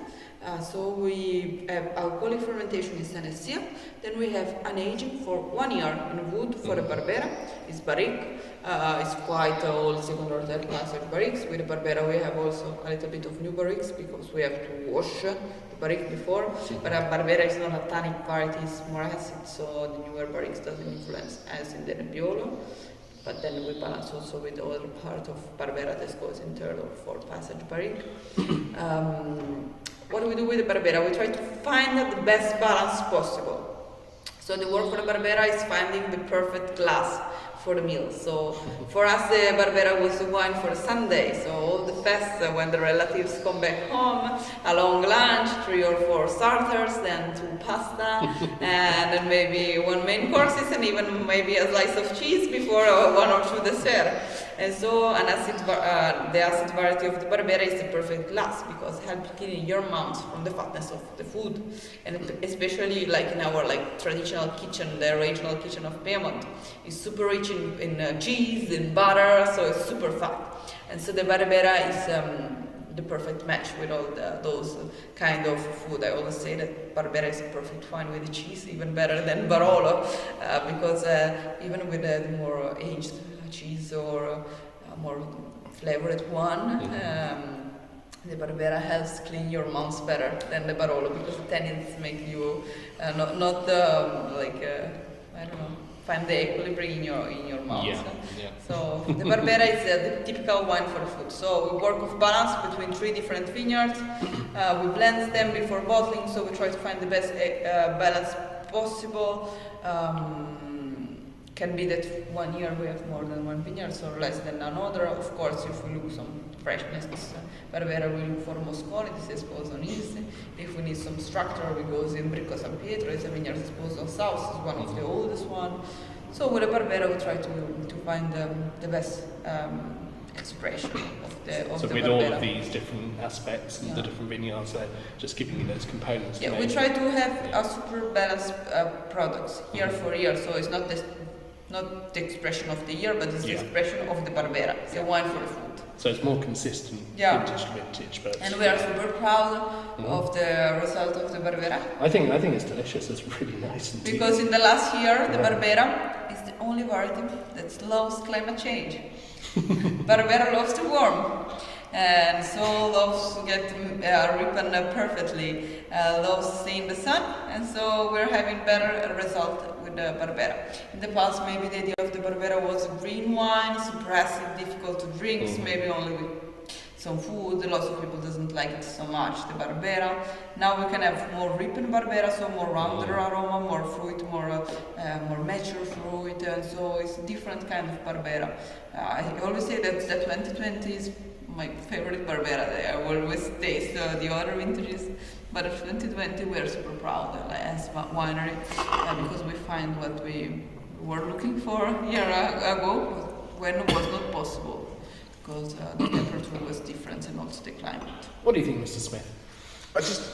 So we have alcoholic fermentation in Senecio, then we have an aging for 1 year in wood for the Barbera, it's barrique. It's quite old second or third class of barriques. With the Barbera we have also a little bit of new barriques, because we have to wash the barrique before, but a Barbera is not a tannic variety, it's more acid, so the newer barriques doesn't influence as in the Nebbiolo. But then we balance also with the other part of Barbera that goes in 3rd or 4th passage barrique. What do we do with the Barbera? We try to find the best balance possible. So the work for the Barbera is finding the perfect glass for the meal. So for us the Barbera was the wine for Sunday, so all the fests when the relatives come back home, a long lunch, 3 or 4 starters, then 2 pasta, and then maybe 1 main courses, and even maybe a slice of cheese before 1 or 2 dessert. And so the acid variety of the Barbera is the perfect glass, because it helps clean your mouth from the fatness of the food, and especially like in our like traditional kitchen, the regional kitchen of Piedmont, is super rich in cheese, in butter, so it's super fat. And so the Barbera is the perfect match with all those kind of food. I always say that Barbera is a perfect wine with the cheese, even better than Barolo, because even with the more aged cheese or more flavored one. The Barbera helps clean your mouth better than the Barolo because the tannins make you not I don't know, find the equilibrium in your mouth. So the Barbera is the typical wine for food. So we work with balance between 3 different vineyards. We blend them before bottling, so we try to find the best balance possible. Can be that 1 year we have more than 1 vineyard, so less than another. Of course, if we look some freshness, Barbera we look for most quality, exposed on east. If we need some structure, we go in Bricco San Pietro, it's a vineyard exposed on south, it's one of the oldest one. So with the Barbera we try to find the best expression of the So the with Barbera. all of these different aspects and the different vineyards, just giving you those components. Yeah, we try to have a super balanced products year for year, so it's not the expression of the year, but it's the expression of the Barbera, the wine for the food. So it's more consistent vintage to vintage. But And we are super proud of the result of the Barbera. I think it's delicious. It's really nice. And Because in the last year, the Barbera is the only variety that loves climate change. Barbera loves to warm. And so loves to get ripened perfectly, loves to stay in the sun, and so we're having better result with the Barbera. In the past, maybe the idea of the Barbera was a green wine, super acid, difficult to drink, maybe only with some food. Lots of people doesn't like it so much, the Barbera. Now we can have more ripened Barbera, so more rounder aroma, more fruit, more mature fruit, and so it's a different kind of Barbera. I always say that 2020 is my favorite Barbera that I always taste the other vintages, but of 2020 we're super proud as winery because we find what we were looking for a year ago when it was not possible because the temperature was different and also the climate. what do you think, Mr. Smith? I just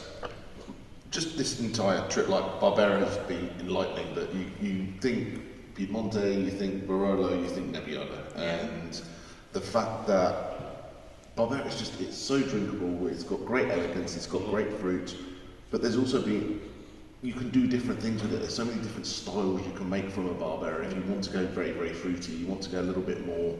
this entire trip, like Barbera has been enlightening. That you think Piemonte, you think Barolo, you think Nebbiolo, and the fact that Barbera is it's so drinkable, it's got great elegance, it's got great fruit, but there's also you can do different things with it. There's so many different styles you can make from a Barbera. If you want to go very, very fruity, you want to go a little bit more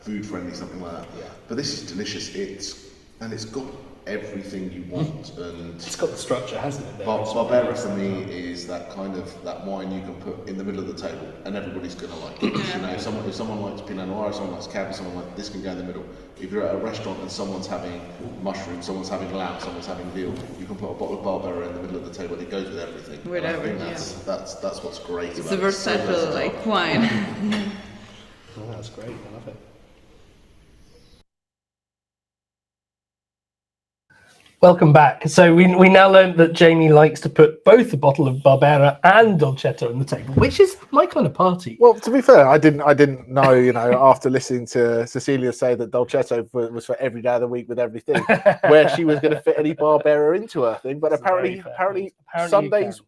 food friendly, something like that. Yeah. But this is delicious. It's got everything you want, and It's got the structure, hasn't it? Barbera for me is that wine you can put in the middle of the table, and everybody's going to like it. If someone likes Pinot Noir, someone likes Cab, someone like this can go in the middle. If you're at a restaurant and someone's having mushroom, someone's having lamb, someone's having veal, you can put a bottle of Barbera in the middle of the table. It goes with everything. With everything, that's what's great. It's about a versatile like wine. Oh, that's great. I love it. Welcome back. So we now learned that Jamie likes to put both a bottle of Barbera and Dolcetto on the table, which is my kind of party. Well, to be fair, I didn't know, after listening to Cecilia say that Dolcetto was for every day of the week with everything, where she was going to fit any Barbera into her thing. But That's apparently Sundays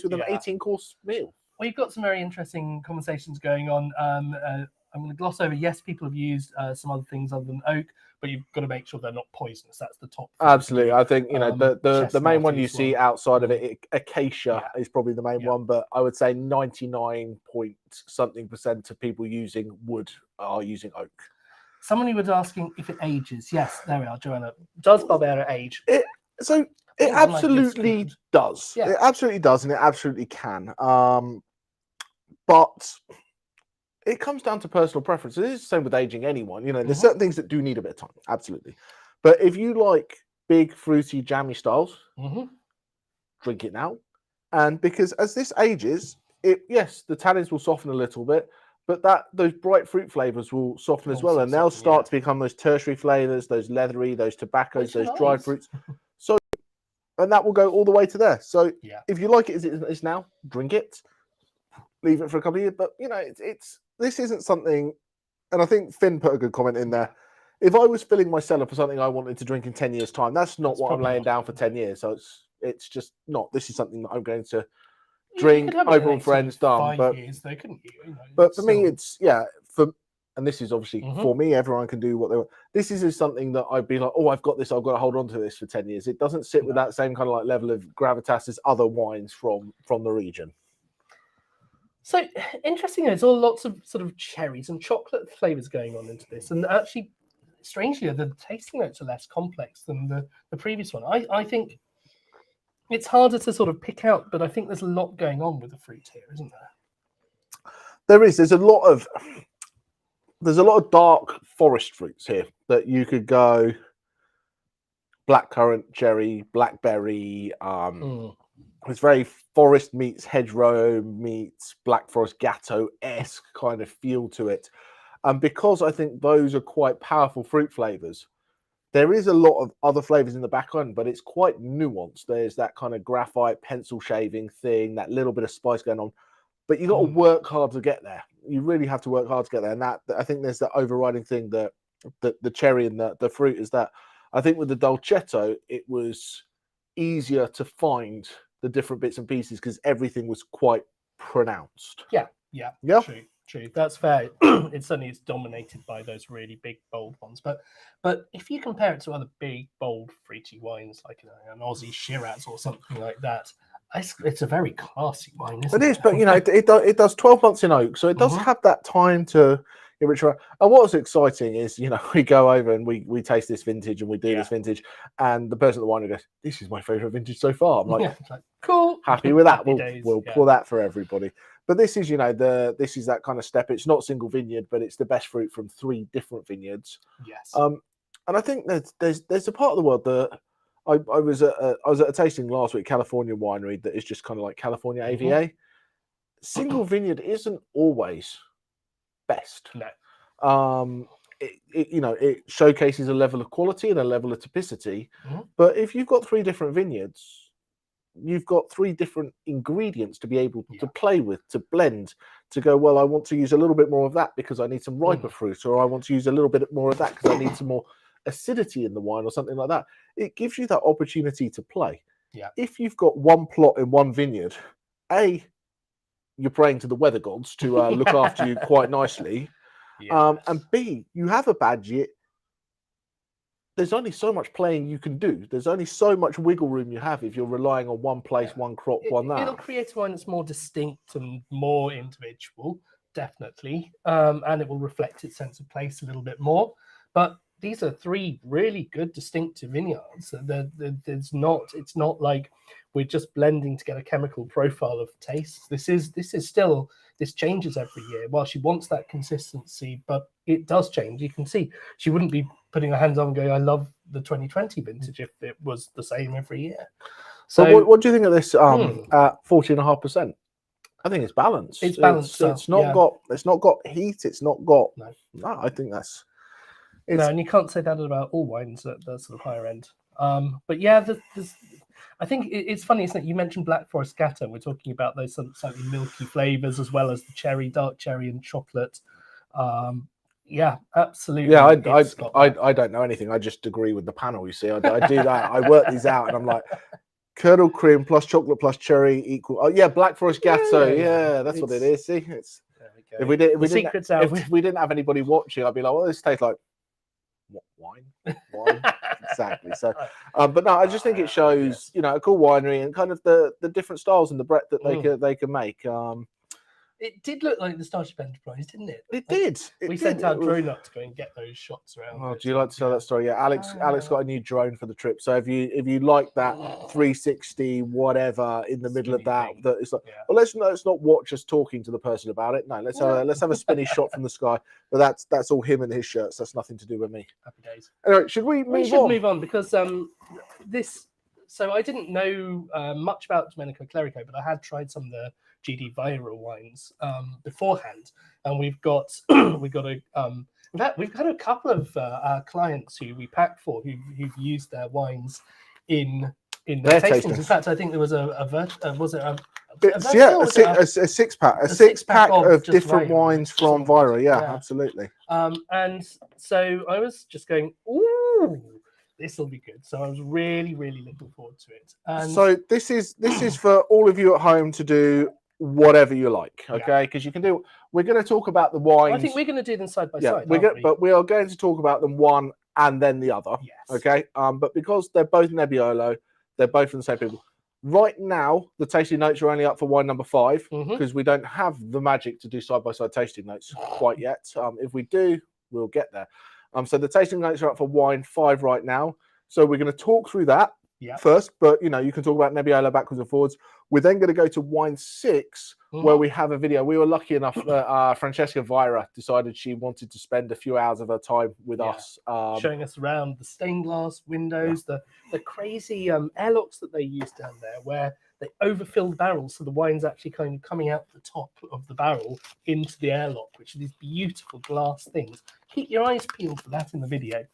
with an 18-course meal. We've got some very interesting conversations going on. I'm going to gloss over. Yes, people have used some other things other than oak, but you've got to make sure they're not poisonous. That's the top. Absolutely. I think, the main one you chestnut see is outside of it, acacia is probably the main one, but I would say 99% of people using wood are using oak. Somebody was asking if it ages. Yes, there we are, Joanna. Does Barbera age? It absolutely does. Yeah. It absolutely does, and it absolutely can. But it comes down to personal preference. It is the same with aging anyone. There's certain things that do need a bit of time. Absolutely. But if you like big, fruity, jammy styles, drink it now. And because as this ages, the tannins will soften a little bit, but those bright fruit flavors will soften as well. And they'll start to become those tertiary flavors, those leathery, those tobaccos, those dried fruits. So, and that will go all the way to there. So if you like it as it is now, drink it. Leave it for a couple of years. But, this isn't something, and I think Finn put a good comment in there. If I was filling my cellar for something I wanted to drink in 10 years' time, that's not what I'm laying down for 10 years. So it's just not. This is something that I'm going to drink, open with friends, done. 5 years, though, couldn't you? But for me, it's, and this is obviously for me, everyone can do what they want. This is something that I'd be like, oh, I've got this, I've got to hold on to this for 10 years. It doesn't sit with that same kind of level of gravitas as other wines from the region. So interesting, there's all lots of sort of cherries and chocolate flavors going on into this, and actually, strangely, the tasting notes are less complex than the previous one. I think it's harder to sort of pick out, but I think there's a lot going on with the fruit here, isn't there? There is. There's a lot of dark forest fruits here that you could go blackcurrant, cherry, blackberry. It's very forest meets hedgerow meets Black Forest Gatto-esque kind of feel to it. And because I think those are quite powerful fruit flavors, there is a lot of other flavors in the background, but it's quite nuanced. There's that kind of graphite pencil shaving thing, that little bit of spice going on, but you got to work hard to get there. You really have to work hard to get there. And that, I think there's that overriding thing that the cherry and the fruit is that I think with the dolcetto, it was easier to find the different bits and pieces because everything was quite pronounced. Yeah. True. That's fair. It certainly is dominated by those really big, bold ones. But if you compare it to other big, bold, fruity wines like an Aussie Shiraz or something like that, it's a very classy wine, isn't it? It is, but it does 12 months in oak, so it does have that time to get rich. And what's exciting is, we go over and we taste this vintage and we do this vintage, and the person at the winery goes, "This is my favorite vintage so far." I'm like, cool, happy with that. Happy We'll pour that for everybody. But this is, this is that kind of step. It's not single vineyard, but it's the best fruit from 3 different vineyards. Yes. And I think there's a part of the world that I was at a tasting last week, California winery, that is just kind of like California AVA. Single vineyard isn't always best. No. It showcases a level of quality and a level of typicity. But if you've got 3 different vineyards, you've got 3 different ingredients to be able to play with, to blend, to go, well, I want to use a little bit more of that because I need some riper fruit, or I want to use a little bit more of that because I need some more acidity in the wine or something like that. It gives you that opportunity to play. Yeah. If you've got one plot in one vineyard, A, you're praying to the weather gods to look after you quite nicely. Yes. And B, you have a bad year. There's only so much playing you can do. There's only so much wiggle room you have if you're relying on one place, one crop, one that. It'll create a wine that's more distinct and more individual, definitely. And it will reflect its sense of place a little bit more. But these are 3 really good distinctive vineyards. It's not like we're just blending to get a chemical profile of taste. This changes every year. While she wants that consistency, but it does change. You can see she wouldn't be putting her hands on and going, "I love the 2020 vintage," if it was the same every year. So what do you think of this at 14.5%? I think it's balanced. It's balanced. It's not got heat. It's not got. No, I think that's. No, and you can't say that about all wines at the sort of higher end. But yeah, I think it's funny, isn't it? You mentioned Black Forest Gatto. We're talking about those slightly milky flavors as well as the cherry, dark cherry, and chocolate. Yeah, absolutely. Yeah, I don't know anything. I just agree with the panel. You see, I do that. I work these out, and I'm like, curdled cream plus chocolate plus cherry equal. Oh yeah, Black Forest Gatto. Yeah, that's what it is. See, it's. If we didn't have anybody watching, I'd be like, well, this tastes like. What wine? Exactly. So but no, I just think it shows a cool winery and kind of the different styles and the breadth that they can make. It did look like the Starship Enterprise, didn't it? It did. We sent our drone up to go and get those shots around. Oh, do you like to tell that story? Yeah, Alex got a new drone for the trip. So if you like that 360 whatever in the middle of that it's like, well, let's not watch us talking to the person about it. No, let's have a spinny shot from the sky. But that's all him and his shirts. That's nothing to do with me. Happy days. Anyway, should we move on? We should move on because this. So I didn't know much about Domenico Clerico, but I had tried some of the GD Viral wines beforehand, and we've got in fact we've had a couple of our clients who we packed for who've used their wines in their tastings. In fact, I think there was a six pack of different wines from Vira. Yeah, absolutely. And so I was just going, ooh. This will be good. So I was really, really looking forward to it. And so this is for all of you at home to do whatever you like, okay? Because you can do. We're going to talk about the wines. I think we're going to do them side by side. But we are going to talk about them one and then the other. Yes. Okay. But because they're both Nebbiolo, they're both from the same people. Right now, the tasting notes are only up for wine number 5 Mhm. because we don't have the magic to do side-by-side tasting notes quite yet. If we do, we'll get there. So the tasting notes are up for wine 5 right now. So we're going to talk through that first, but you can talk about Nebbiolo backwards and forwards. We're then going to go to wine 6, where we have a video. We were lucky enough that Francesca Vieira decided she wanted to spend a few hours of her time with us, showing us around the stained glass windows, the crazy airlocks that they used down there, where they overfilled barrels, so the wine's actually kind of coming out the top of the barrel into the airlock, which are these beautiful glass things. Keep your eyes peeled for that in the video.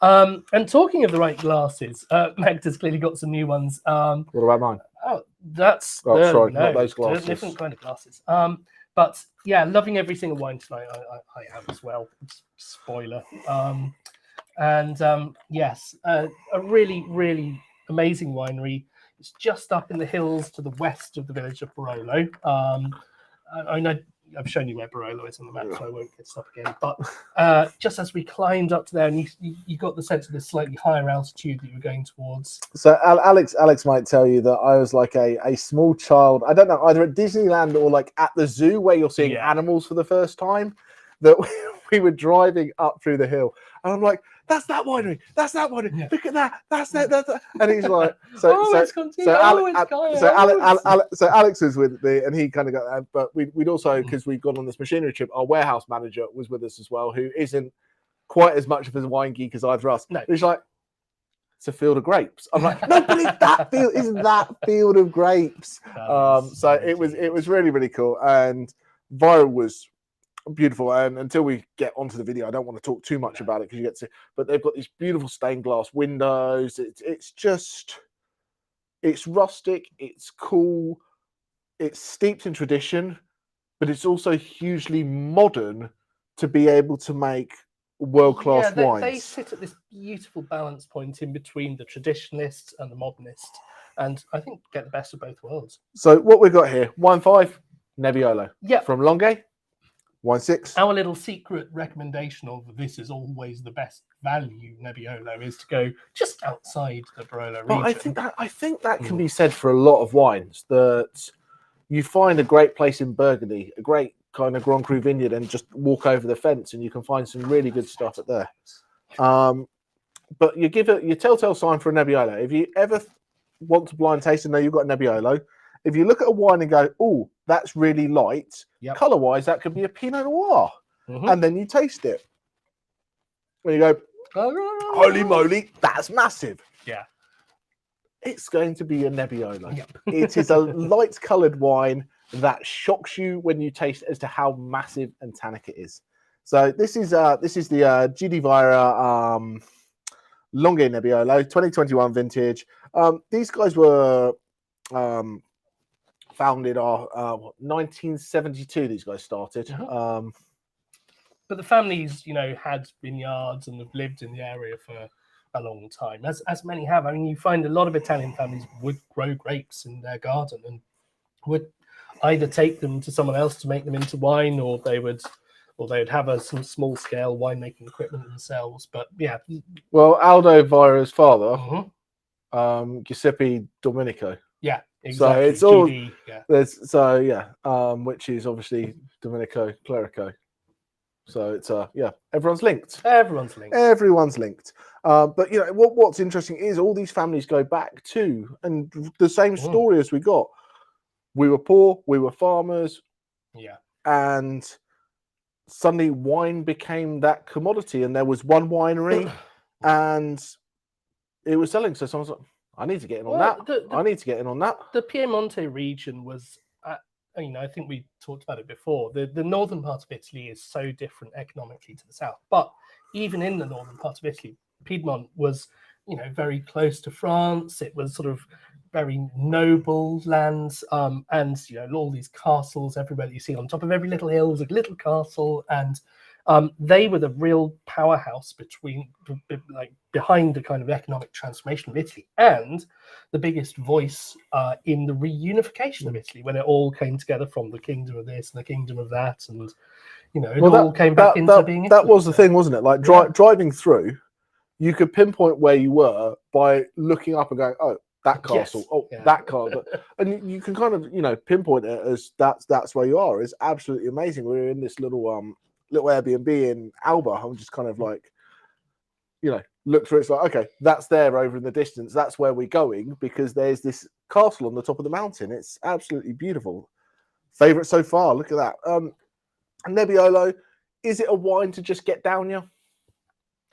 And talking of the right glasses, Magda's clearly got some new ones. What about mine? Oh, that's sorry, not those glasses. Different kind of glasses. But yeah, loving every single wine tonight. I am as well. Spoiler. Yes, a really, really amazing winery. It's just up in the hills to the west of the village of Barolo. I know I've shown you where Barolo is on the map, so I won't get stuff again. But just as we climbed up to there, and you got the sense of this slightly higher altitude that you were going towards. So Alex might tell you that I was like a small child. I don't know, either at Disneyland or like at the zoo where you're seeing animals for the first time. That we were driving up through the hill, and I'm like, "That's that winery. That's that winery. Yeah. Look at that. That's that. That's that." And he's like, "So Alex was with me, and he kind of got that. But we'd also, because we've gone on this machinery trip, our warehouse manager was with us as well, who isn't quite as much of a wine geek as either us. No. He's like, it's a field of grapes. I'm like, no, but it's that field. Isn't that field of grapes? So it was really, really cool, and Vieira was beautiful. And until we get onto the video, I don't want to talk too much about it because you get to. But they've got these beautiful stained glass windows. It's rustic. It's cool. It's steeped in tradition, but it's also hugely modern to be able to make world-class wines. They sit at this beautiful balance point in between the traditionalist and the modernist, and I think get the best of both worlds. So what we've got here, wine 5, Nebbiolo. Yeah. From Longue. Wine 6. Our little secret recommendation of this is always the best value Nebbiolo is to go just outside the Barolo region. But I think that can be said for a lot of wines, that you find a great place in Burgundy, a great kind of Grand Cru vineyard, and just walk over the fence and you can find some really good stuff at there. But you give it your telltale sign for a Nebbiolo. If you ever want to blind taste and know you've got a Nebbiolo, if you look at a wine and go, oh, that's really light, colour-wise, that could be a Pinot Noir. And then you taste it. And you go, holy moly, that's massive. Yeah. It's going to be a Nebbiolo. Yep. It is a light-coloured wine that shocks you when you taste as to how massive and tannic it is. So this is the GD Vieira Longue Nebbiolo 2021 vintage. These guys were founded 1972. These guys started. But the families, had vineyards and have lived in the area for a long time, as many have. I mean, you find a lot of Italian families would grow grapes in their garden and would either take them to someone else to make them into wine, or they would have some small scale winemaking equipment themselves. But yeah. Well, Aldo Vieira's father, Giuseppe Domenico. Yeah, exactly. So it's all GD, which is obviously Domenico Clerico. So it's everyone's linked. Everyone's linked. But what's interesting is all these families go back to and the same story as we got. We were poor, we were farmers. Yeah. And suddenly wine became that commodity, and there was one winery and it was selling. So someone's like, I need to get in on that. I need to get in on that. The Piemonte region was, I think we talked about it before. The northern part of Italy is so different economically to the south. But even in the northern part of Italy, Piedmont was, very close to France. It was sort of very noble lands, and all these castles everywhere that you see. On top of every little hill was a little castle, and they were the real powerhouse behind the kind of economic transformation of Italy, and the biggest voice in the reunification of Italy, when it all came together from the kingdom of this and the kingdom of that, and all came back into being Italy. That was the thing, wasn't it? Like driving through, you could pinpoint where you were by looking up and going, oh, that castle. Yes, Oh, yeah. that castle. And you can kind of, pinpoint it as that's where you are. It's absolutely amazing. We're in this little Airbnb in Alba. I'm just kind of like, look through. It's like, okay, that's there over in the distance. That's where we're going because there's this castle on the top of the mountain. It's absolutely beautiful. Favorite so far. Look at that. Nebbiolo, is it a wine to just get down you?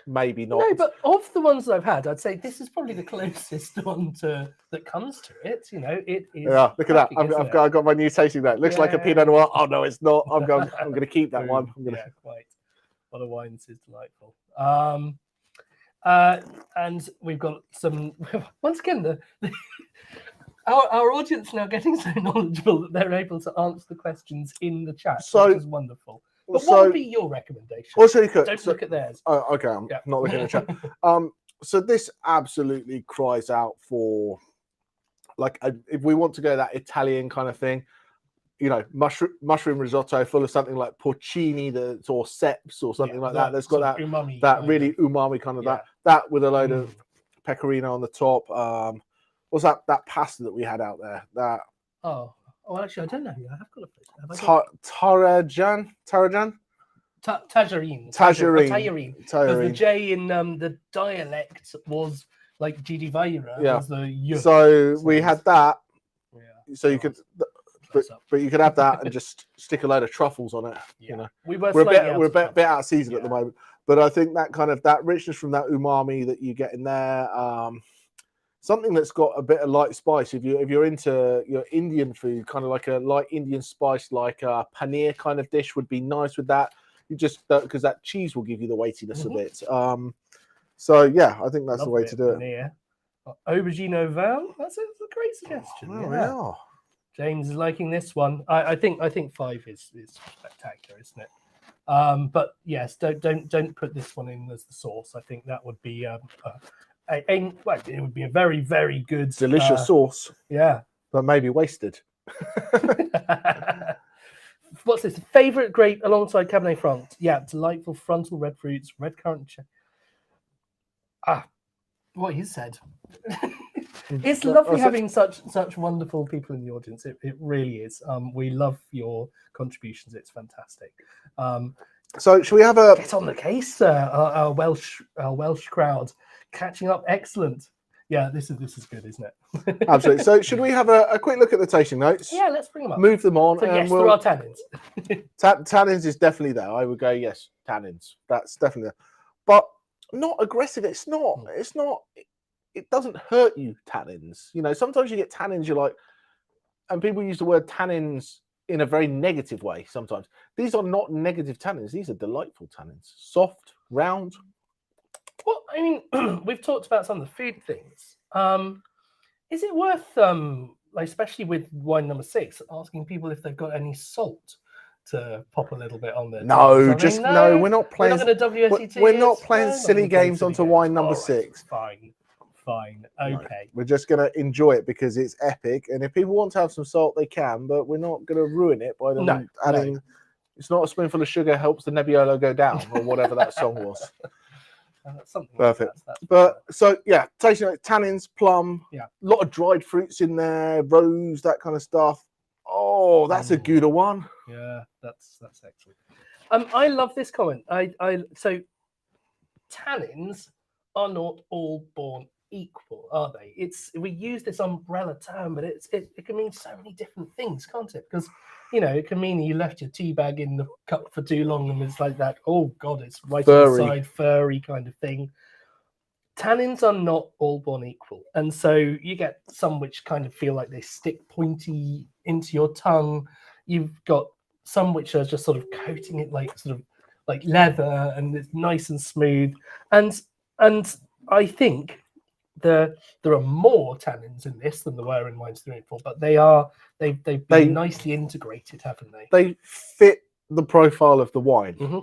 Maybe not. No, but of the ones that I've had, I'd say this is probably the closest one that comes to it. It is. Yeah, look at that. cracking, I've got my new tasting note. Looks like a Pinot Noir. Oh no, it's not. I'm going to keep that one. Yeah, quite. What a wine, this is delightful. And we've got some. Once again, our audience now getting so knowledgeable that they're able to answer the questions in the chat, which is wonderful. But what would be your recommendation? Also, you could Don't look at theirs. Oh, okay. I'm not looking at the chat. So this absolutely cries out for, like, if we want to go that Italian kind of thing, mushroom risotto full of something like porcini or ceps or something like that. That's got that umami, really umami kind of that with a load of pecorino on the top. What's that pasta that we had out there? That actually, I don't know. I have got a place. Tarajan. Tajarine. Because the J in the dialect was like Gidi Vaira. Yeah. Was the Y. So we had that. Yeah. So you could, but you could have that and just stick a load of truffles on it. Yeah. We're a bit out of season at the moment, but I think that richness from that umami that you get in there. Something that's got a bit of light spice. If you're into your Indian food, kind of like a light Indian spice, like a paneer kind of dish, would be nice with that. You just because that cheese will give you the weightiness of it. So yeah, I think that's the way to do it. Aubergine au vin. That's a great suggestion. Oh, yeah. James is liking this one. I think 5 is spectacular, isn't it? But yes, don't put this one in as the sauce. I think that would be it would be a very, very good, delicious sauce. Yeah, but maybe wasted. What's this? Favorite grape alongside Cabernet Franc? Yeah, delightful frontal red fruits, red currant. What he said. It's lovely having such wonderful people in the audience. It really is. We love your contributions. It's fantastic. So should we have a get on the case, our Welsh crowd catching up? Excellent. Yeah, this is good, isn't it? Absolutely. So should we have a quick look at the tasting notes? Yeah, let's bring them up. Move them on. So yes, there are tannins. Tannins is definitely there. I would go yes, tannins. That's definitely there. But not aggressive. It's not. It doesn't hurt you, tannins. Sometimes you get tannins. You're like, and people use the word tannins in a very negative way. Sometimes these are not negative tannins. These are delightful tannins. Soft, round. Well, I mean, we've talked about some of the food things. Is it worth, especially with wine number 6, asking people if they've got any salt to pop a little bit on there? No, we're not playing. We're not playing silly games onto wine number 6. Fine. Okay. We're just going to enjoy it because it's epic. And if people want to have some salt, they can, but we're not going to ruin it by them adding. No. It's not a spoonful of sugar helps the Nebbiolo go down, or whatever that song was. Something perfect. Like but so yeah, tasting like tannins, plum, a lot of dried fruits in there, rose, that kind of stuff. Oh, that's a good one. Yeah, that's excellent. I love this comment. So tannins are not all born equal, are they? We use this umbrella term, but it can mean so many different things, can't it? Because it can mean you left your tea bag in the cup for too long and it's like that. Oh God, it's right inside, furry kind of thing. Tannins are not all born equal, and so you get some which kind of feel like they stick pointy into your tongue. You've got some which are just sort of coating it like sort of like leather, and it's nice and smooth. And I think there are more tannins in this than there were in wines 3 and 4, but they've been nicely integrated, haven't they? They fit the profile of the wine. Mm-hmm.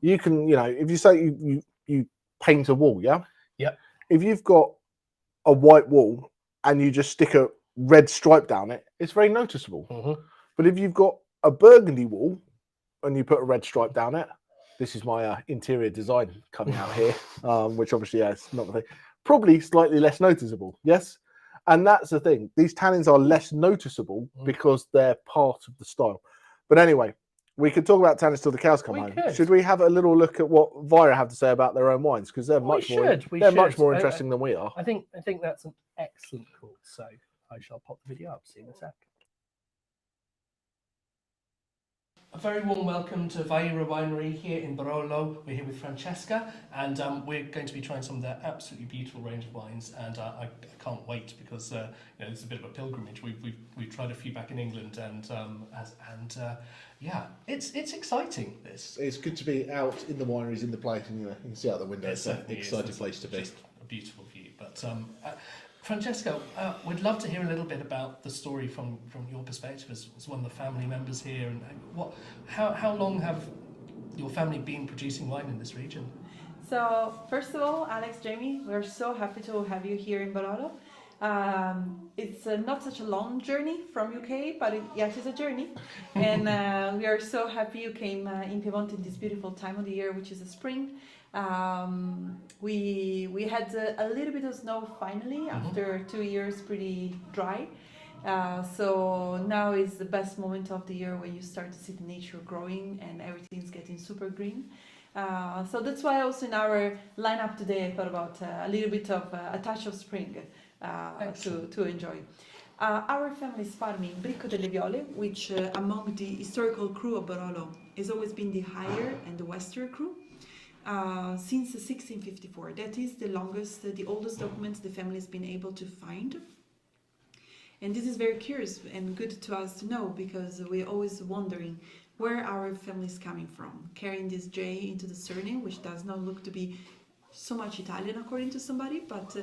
You can, if you say you paint a wall, yeah. If you've got a white wall and you just stick a red stripe down it, it's very noticeable. Mm-hmm. But if you've got a burgundy wall and you put a red stripe down it, this is my interior design coming out here, which obviously is not the thing. Probably slightly less noticeable, yes. And that's the thing. These tannins are less noticeable because they're part of the style. But anyway, we could talk about tannins till the cows come We home. could. Should we have a little look at what Vira have to say about their own wines? Because they're much more interesting than we are. I think that's an excellent call. So I shall pop the video up. See you in a sec. A very warm welcome to Vira Winery here in Barolo. We're here with Francesca, and we're going to be trying some of their absolutely beautiful range of wines. And I can't wait because it's a bit of a pilgrimage. We've tried a few back in England, and yeah, it's exciting. It's good to be out in the wineries in the place, and you can see out the window. It's an exciting place to be. Just a beautiful view. But Francesca, we'd love to hear a little bit about the story from your perspective as one of the family members here, and how long have your family been producing wine in this region? So first of all, Alex, Jamie, we're so happy to have you here in Barolo. It's not such a long journey from UK, but yet it's a journey, and we are so happy you came in Piemonte in this beautiful time of the year, which is the spring. We had a little bit of snow finally after 2 years pretty dry. So now is the best moment of the year when you start to see the nature growing and everything's getting super green. So that's why also in our lineup today I thought about a little bit of a touch of spring to enjoy. Our family is farming Bricco delle Viole, which among the historical crew of Barolo has always been the higher and the western crew. Since 1654. That is the longest, the oldest documents the family has been able to find. And this is very curious and good to us to know, because we're always wondering where our family is coming from, carrying this J into the surname, which does not look to be so much Italian according to somebody, but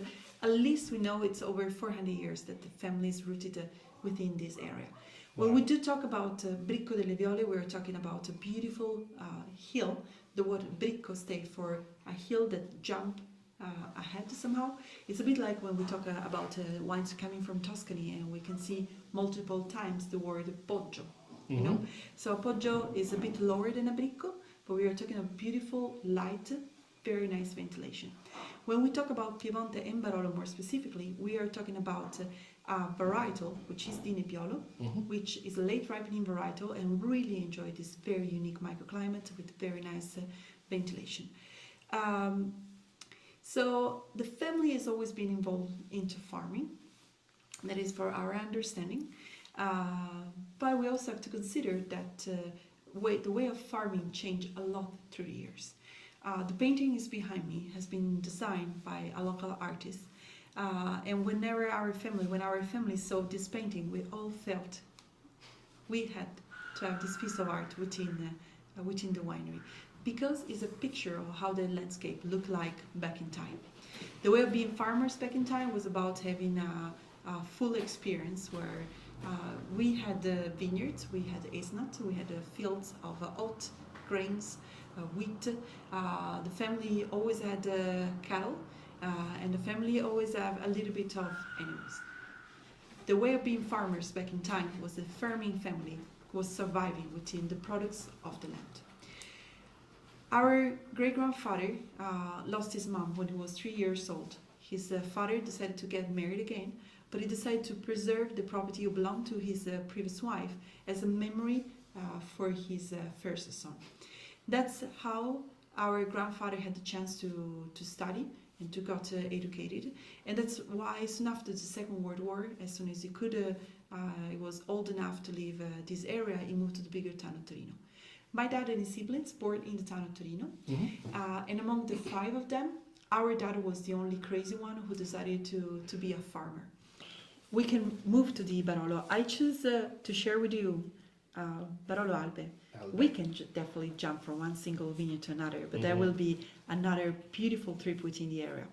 at least we know it's over 400 years that the family is rooted within this area. When we do talk about Bricco delle Viole, we're talking about a beautiful hill. The word bricco stands for a hill that jump ahead somehow. It's a bit like when we talk about wines coming from Tuscany, and we can see multiple times the word poggio, you know. So poggio is a bit lower than a bricco, but we are talking about beautiful, light, very nice ventilation. When we talk about Piemonte and Barolo more specifically, we are talking about varietal, which is the Nebbiolo, which is a late ripening varietal, and really enjoy this very unique microclimate with very nice ventilation. So the family has always been involved into farming. That is for our understanding. But we also have to consider that the way of farming changed a lot through the years. The painting is behind me, has been designed by a local artist. And when our family saw this painting, we all felt we had to have this piece of art within the winery, because it's a picture of how the landscape looked like back in time. The way of being farmers back in time was about having a full experience where we had vineyards, we had hazelnut, we had fields of oat, grains, wheat. The family always had cattle. And the family always have a little bit of animals. The way of being farmers back in time was the farming family was surviving within the products of the land. Our great-grandfather lost his mom when he was 3 years old. His father decided to get married again, but he decided to preserve the property that belonged to his previous wife as a memory for his first son. That's how our grandfather had the chance to study and to got educated, and that's why soon after the Second World War, as soon as he could, he was old enough to leave this area, he moved to the bigger town of Torino. My dad and his siblings born in the town of Torino, and among the 5 of them, our dad was the only crazy one who decided to be a farmer. We can move to the Barolo. I choose to share with you Barolo Albe. We can definitely jump from one single vineyard to another, but there will be another beautiful trip within the area.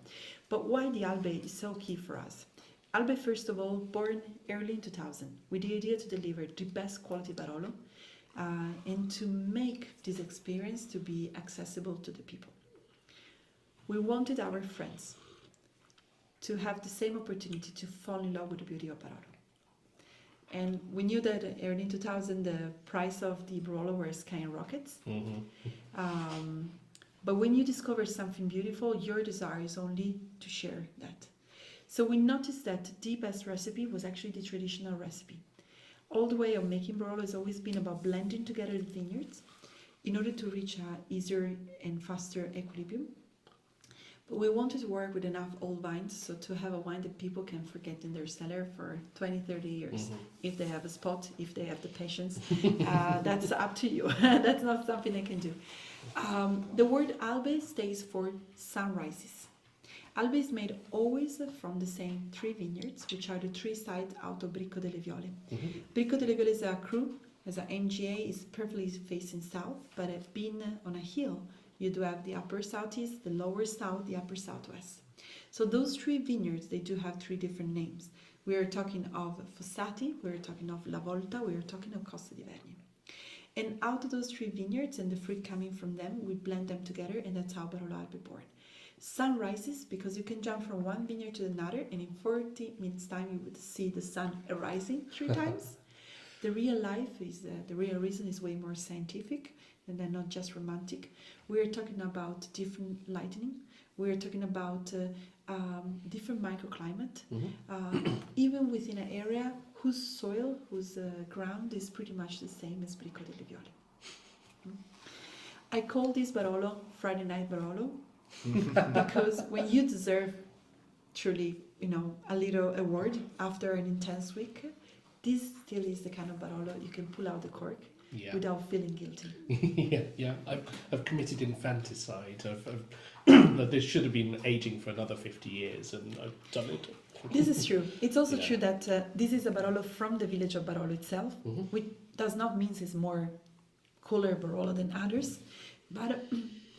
But why the Albe is so key for us? Albe, first of all, born early in 2000 with the idea to deliver the best quality Barolo and to make this experience to be accessible to the people. We wanted our friends to have the same opportunity to fall in love with the beauty of Barolo. And we knew that early in 2000 the price of the Barolo were skyrockets. But when you discover something beautiful, your desire is only to share that. So we noticed that the best recipe was actually the traditional recipe. All the way of making Barolo has always been about blending together the vineyards in order to reach a easier and faster equilibrium. But we wanted to work with enough old vines, so to have a wine that people can forget in their cellar for 20, 30 years. If they have a spot, if they have the patience, that's up to you. That's not something they can do. The word albe stays for sunrises. Albe is made always from the same 3 vineyards, which are the 3 sites out of Bricco delle Viole. Bricco delle Viole is a cru, as a MGA, is perfectly facing south, but being on a hill, you do have the upper southeast, the lower south, the upper southwest. So those 3 vineyards, they do have 3 different names. We are talking of Fossati, we are talking of La Volta, we are talking of Costa di Vergine. And out of those 3 vineyards and the fruit coming from them, we blend them together, and that's how Barolo Albe born. Sun rises because you can jump from one vineyard to another, and in 40 minutes time you would see the sun rising 3 times. The real life is, the real reason is way more scientific, and they're not just romantic. We are talking about different lighting. We are talking about different microclimate, even within an area whose soil, whose ground is pretty much the same as Bricco delle Viole. I call this Barolo Friday Night Barolo because when you deserve truly, a little award after an intense week, this still is the kind of Barolo you can pull out the cork without feeling guilty. Yeah. I've committed infanticide. That this should have been aging for another 50 years, and I've done it. This is true. It's also true that this is a Barolo from the village of Barolo itself, which does not mean it's more cooler Barolo than others, but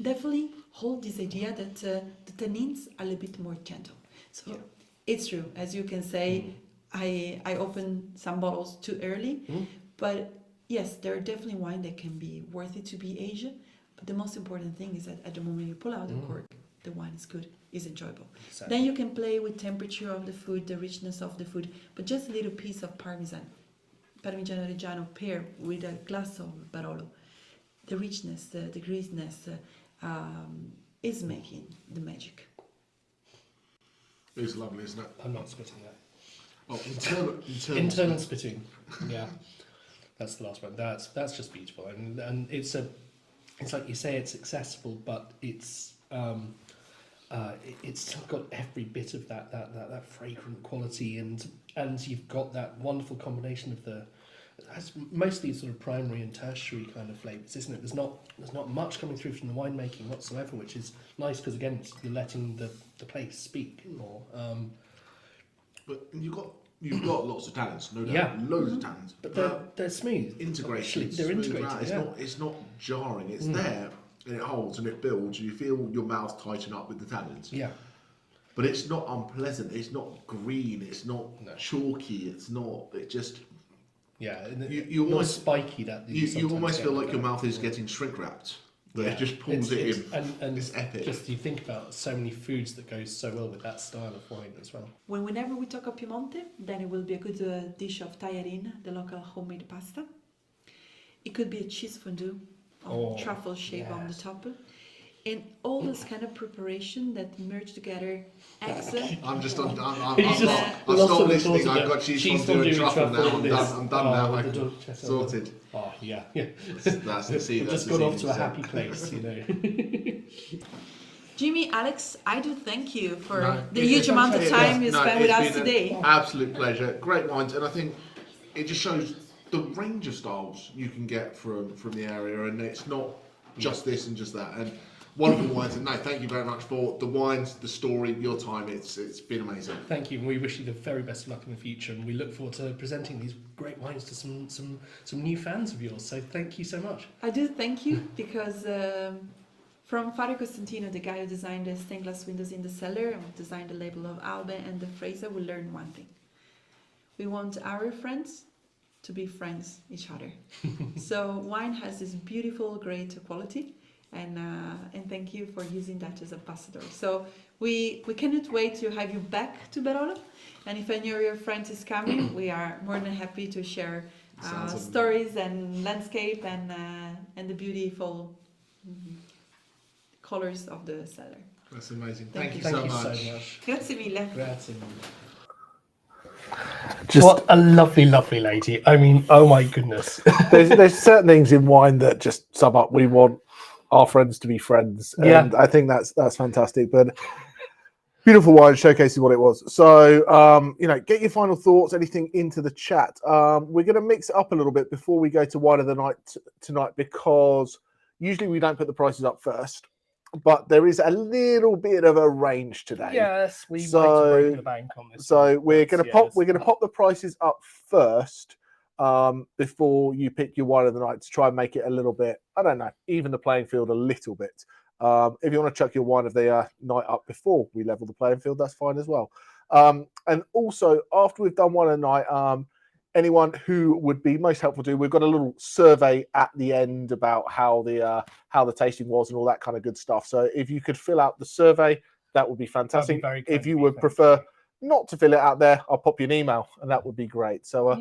definitely hold this idea that the tannins are a little bit more gentle. So it's true, as you can say, I opened some bottles too early, but yes, there are definitely wine that can be worthy to be aged, but the most important thing is that at the moment you pull out the cork, the wine is good, is enjoyable. Exactly. Then you can play with temperature of the food, the richness of the food, but just a little piece of Parmesan, Parmigiano Reggiano paired with a glass of Barolo, the richness, the greasiness is making the magic. It's lovely, isn't it? I'm not spitting that. Oh, internal spitting. Yeah, that's the last one. That's just beautiful, and it's like you say, it's accessible, but it's still got every bit of that fragrant quality, and you've got that wonderful combination of it's mostly sort of primary and tertiary kind of flavours, isn't it? There's not much coming through from the winemaking whatsoever, which is nice because again you're letting the place speak more. But you've got lots of tannins, no doubt, loads of tannins. But they're smooth. Integration. They're integrated. It's not jarring. It's there and it holds and it builds. And you feel your mouth tighten up with the tannins. Yeah. But it's not unpleasant. It's not green. It's not chalky. It's not. It just. Yeah. You not almost spiky. You almost feel like your mouth is getting shrink wrapped. But it just pulls it in. And it's epic. Just you think about so many foods that go so well with that style of wine as well. Whenever we talk of Piemonte, then it will be a good dish of tajarin, the local homemade pasta. It could be a cheese fondue or truffle shape on the top. And all this kind of preparation that merge together eggs. I'm stopped listening. I've got cheese fondue and truffle now. I'm done now. Sorted. Oh yeah. That's the seed. We've just got off to a happy place, Jimmy, Alex, I do thank you for the huge amount of time you spent with us today. Absolute pleasure. Great wines, and I think it just shows the range of styles you can get from the area, and it's not just this and just that. And wonderful wines, and thank you very much for the wines, the story, your time. It's been amazing. Thank you, and we wish you the very best of luck in the future, and we look forward to presenting these great wines to some new fans of yours. So thank you so much. I do thank you because from Fabio Costantino, the guy who designed the stained glass windows in the cellar and designed the label of Albe and the Fraser, we learned one thing: we want our friends to be friends each other. So wine has this beautiful, great quality. And thank you for using that as ambassador. So we cannot wait to have you back to Barolo. And if any of your friends is coming, we are more than happy to share stories and landscape and the beautiful colors of the cellar. That's amazing. Thank you. Thank so you much. so much. Grazie mille. Grazie. Just What a lovely, lovely lady. I mean, oh my goodness. there's certain things in wine that just sum up. We want our friends to be friends, Yeah. and I think that's fantastic. But beautiful wine showcasing what it was. So, get your final thoughts, anything into the chat. We're going to mix it up a little bit before we go to wine of the night tonight, because usually we don't put the prices up first, but there is a little bit of a range today. Yes, we might have broken the bank on this. So one, we're but going to pop the prices up first before you pick your wine of the night, to try and make it a little bit, I don't know, even the playing field a little bit. If you want to chuck your wine of the night up before we level the playing field, that's fine as well. And also, after we've done wine of the night, anyone who would be most helpful to, we've got a little survey at the end about how the tasting was and all that kind of good stuff. So if you could fill out the survey, that would be fantastic. very kind If you of you, would thank prefer not to fill it out there, I'll pop you an email, and that would be great. So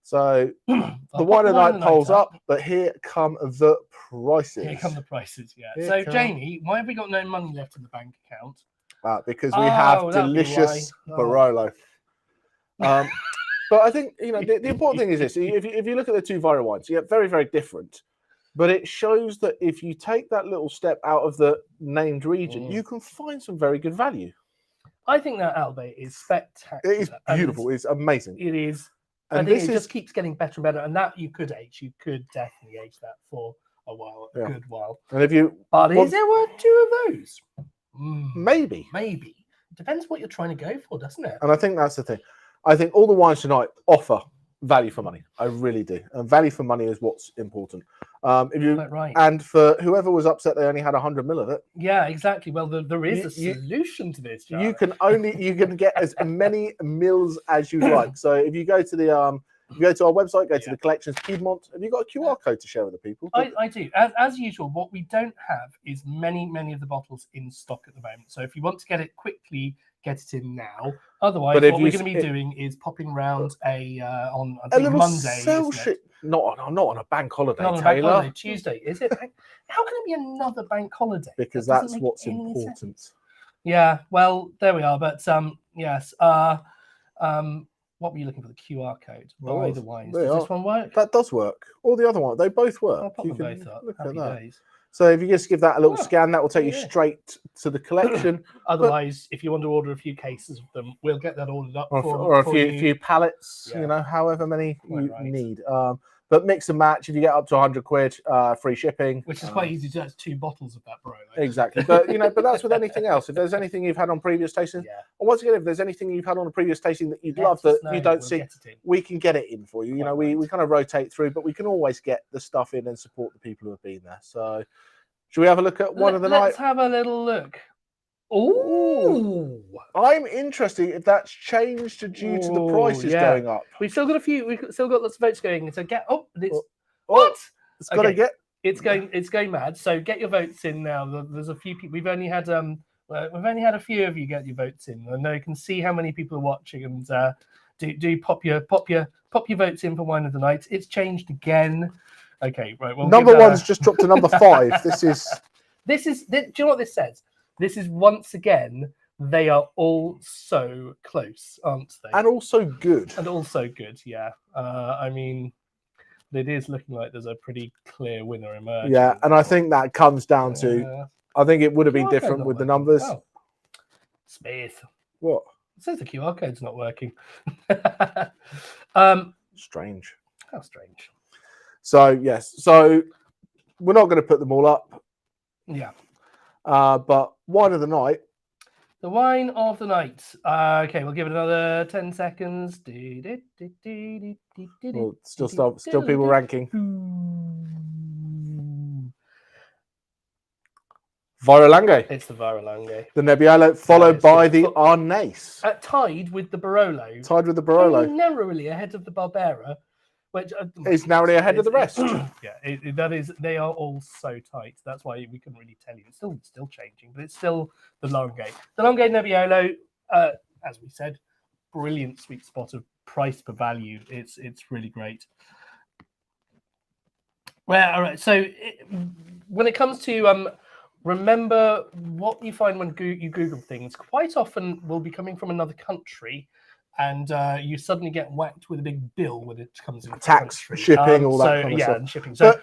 so the wine of the night polls up, but here come the prices. Here come the prices, yeah. Here So come- Jamie, why have we got no money left in the bank account? Because we have that'll be delicious why. Barolo. But I think the important thing is this: if you look at the two viral wines, yeah, very, very different. But it shows that if you take that little step out of the named region, you can find some very good value. I think that Albe is spectacular. It is beautiful. It's amazing. It is. And I think this it just keeps getting better and better. And that you could age. You could definitely age that for a while, a good while. And if you, but is there worth two of those? Maybe. Maybe. Depends what you're trying to go for, doesn't it? And I think that's the thing. I think all the wines tonight offer value for money. I really do. And value for money is what's important. If you right. And for whoever was upset they only had 100 mil of it. Yeah, exactly. Well, there is a solution to this. Charlie. You can get as many mils as you like. So if you go to the if you go to our website, go to the collections Piedmont. Have you got a QR code to share with the people? I do. As usual, what we don't have is many of the bottles in stock at the moment. So if you want to get it quickly, get it in now. Otherwise, what we're going to be doing is popping round on I think Monday. Not on a bank holiday, Not on a Taylor. bank holiday, Tuesday. Is it? How can it be another bank holiday? Because that's what's important. Sense. Yeah. Well, there we are. But yes. What were you looking for? The QR code. Buy the wines. Does this one work? That does work. All the other ones, they both work. I'll pop them both up. Look Happy at that. days. So if you just give that a little scan, that will take you straight to the collection. Otherwise, if you want to order a few cases of them, we'll get that ordered up or a few pallets. Yeah. However many you need. But mix and match. If you get up to 100 quid, free shipping, which is quite easy to do. That's 2 bottles of that Barolo. Exactly. But but that's with anything else. If there's anything you've had on previous tastings, or once again, if there's anything you've had on a previous tasting that you'd love that you don't see, we can get it in for you. We kind of rotate through, but we can always get the stuff in and support the people who have been there. So, should we have a look at one of the night? Let's have a little look. Ooh, I'm interested if that's changed due to the prices going up. We've still got lots of votes going. So it's got to get. It's going mad. So get your votes in now. There's a few people. We've only had a few of you get your votes in. I know you can see how many people are watching, and do pop your votes in for wine of the night. It's changed again. Okay, right. Well, number one's just dropped to number 5. This is. Do you know what this says? This is once again, they are all so close, aren't they? And also good. Yeah. I mean, it is looking like there's a pretty clear winner emerging. Yeah, and I think that comes down to, I think it would have been different with the numbers. Oh. Smith. What? It says the QR code's not working. Strange. How strange. So, yes. So, we're not going to put them all up. Yeah. But wine of the night. The wine of the night. Okay, we'll give it another 10 seconds. Well, still people ranking. Virolange. It's the Virolange. The Nebbiolo, followed by the Arnaise. Tied with the Barolo. Only narrowly ahead of the Barbera. Which is narrowly ahead of the rest. They are all so tight. That's why we couldn't really tell you. It's still changing, but it's still the Langhe. The Langhe Nebbiolo, as we said, brilliant sweet spot of price per value. It's really great. Well, all right. So when it comes to remember what you find when you Google things quite often will be coming from another country, and you suddenly get whacked with a big bill when it comes into Tax, the country. shipping, all that So, kind of yeah, stuff. and shipping. But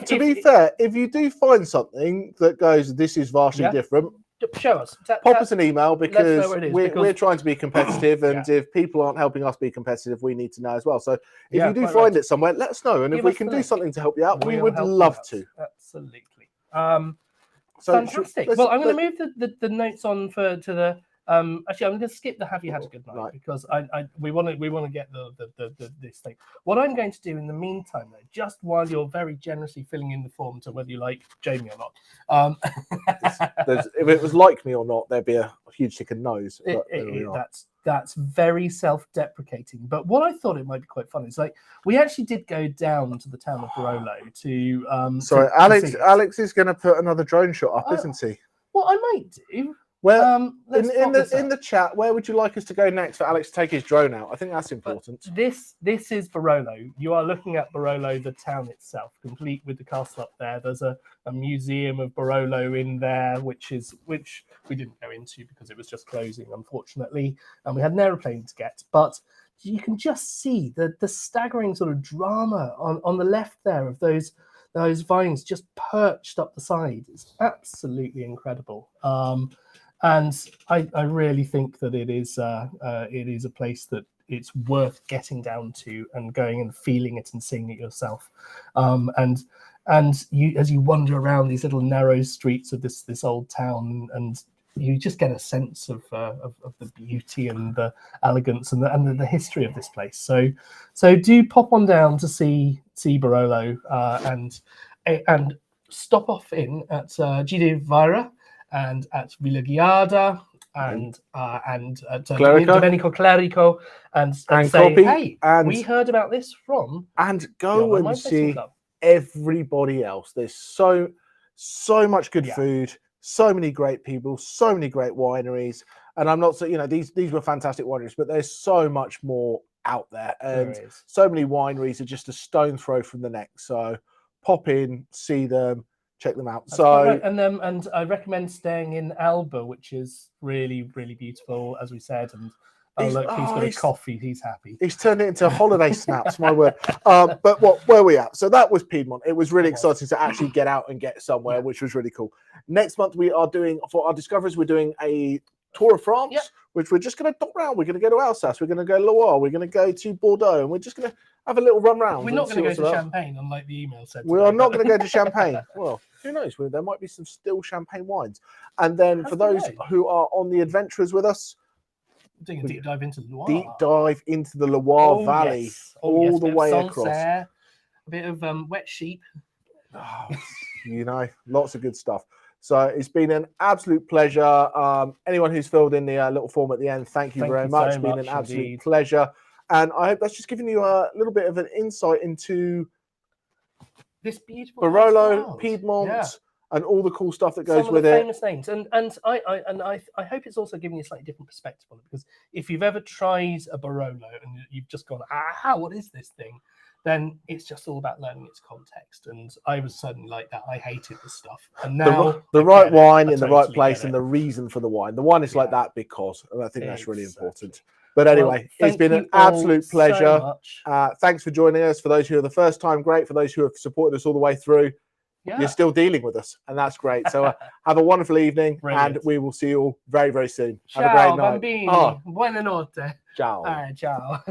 to be fair, if you do find something that goes, this is vastly Yeah. different, show us. pop us an email, let us know because where it is, we're trying to be competitive, and Yeah. if people aren't helping us be competitive, we need to know as well. So if Yeah, you do quite find right. it somewhere, let us know, and Give if we us can the do link. something to help you out, we We'll would help you love out. to. Absolutely. So Fantastic. Well, I'm going to move the notes on to the. Actually, I'm going to skip the "Have you had a good night" Right. because we want to get this thing. What I'm going to do in the meantime, though, just while you're very generously filling in the form to whether you like Jamie or not, if it was like me or not, there'd be a huge chicken nose. But there we are. That's very self-deprecating. But what I thought it might be quite fun is like we actually did go down to the town of Barolo to. Sorry, to Alex. see it. Alex is going to put another drone shot up, isn't he? What I might do. Well, let's in pop this the up. chat, where would you like us to go next for Alex to take his drone out? I think that's important. This is Barolo. You are looking at Barolo, the town itself, complete with the castle up there. There's a museum of Barolo in there, which we didn't go into because it was just closing, unfortunately, and we had an aeroplane to get. But you can just see the staggering sort of drama on the left there of those vines just perched up the side. It's absolutely incredible. And I really think that it is a place that it's worth getting down to and going and feeling it and seeing it yourself. And you, as you wander around these little narrow streets of this old town, and you just get a sense of the beauty and the elegance and the history of this place. So do pop on down to see Barolo and stop off in at Gide Vira and at Villa Ghiarda and at Domenico Clerico and say, Copy, hey, and we heard about this from and go and see Club. Everybody else. There's so much good food, so many great people, so many great wineries. And I'm not saying, these were fantastic wineries, but there's so much more out there, and so many wineries are just a stone throw from the next. So pop in, see them, check them out. That's right. And I recommend staying in Alba, which is really, really beautiful, as we said. And he's got a coffee. He's happy. He's turned it into holiday snaps, my word. But where are we at? So that was Piedmont. It was really exciting to actually get out and get somewhere, which was really cool. Next month we are doing, for our discoveries, we're doing a tour of France, which we're just going to dot around. We're going to go to Alsace. We're going to go to Loire. We're going to go to Bordeaux, and we're just going to have a little run round. We're not going to go to Champagne, unlike the email said. We are not going to go to Champagne. Well, who knows? There might be some still champagne wines. And then for those who are on the adventurers with us, doing a deep dive into Loire. Deep dive into the Loire Valley, all the way across. A bit of wet sheep. Lots of good stuff. So it's been an absolute pleasure. Anyone who's filled in the little form at the end, thank you very much. It's been an absolute pleasure. And I hope that's just given you a little bit of an insight into this beautiful Barolo, Piedmont, and all the cool stuff that goes with it. Famous names, and I hope it's also giving you a slightly different perspective on it, because if you've ever tried a Barolo and you've just gone, what is this thing? Then it's just all about learning its context. And I was certainly like that. I hated the stuff. And now the right wine in the right place and the reason for the wine. The wine is like that because, and I think that's really important. But anyway, it's been an absolute pleasure. Thanks for joining us. For those who are the first time, great. For those who have supported us all the way through, you're still dealing with us, and that's great. So have a wonderful evening, and we will see you all very, very soon. Ciao, have a great night. Bambini. Buonanotte. Ciao. Ciao.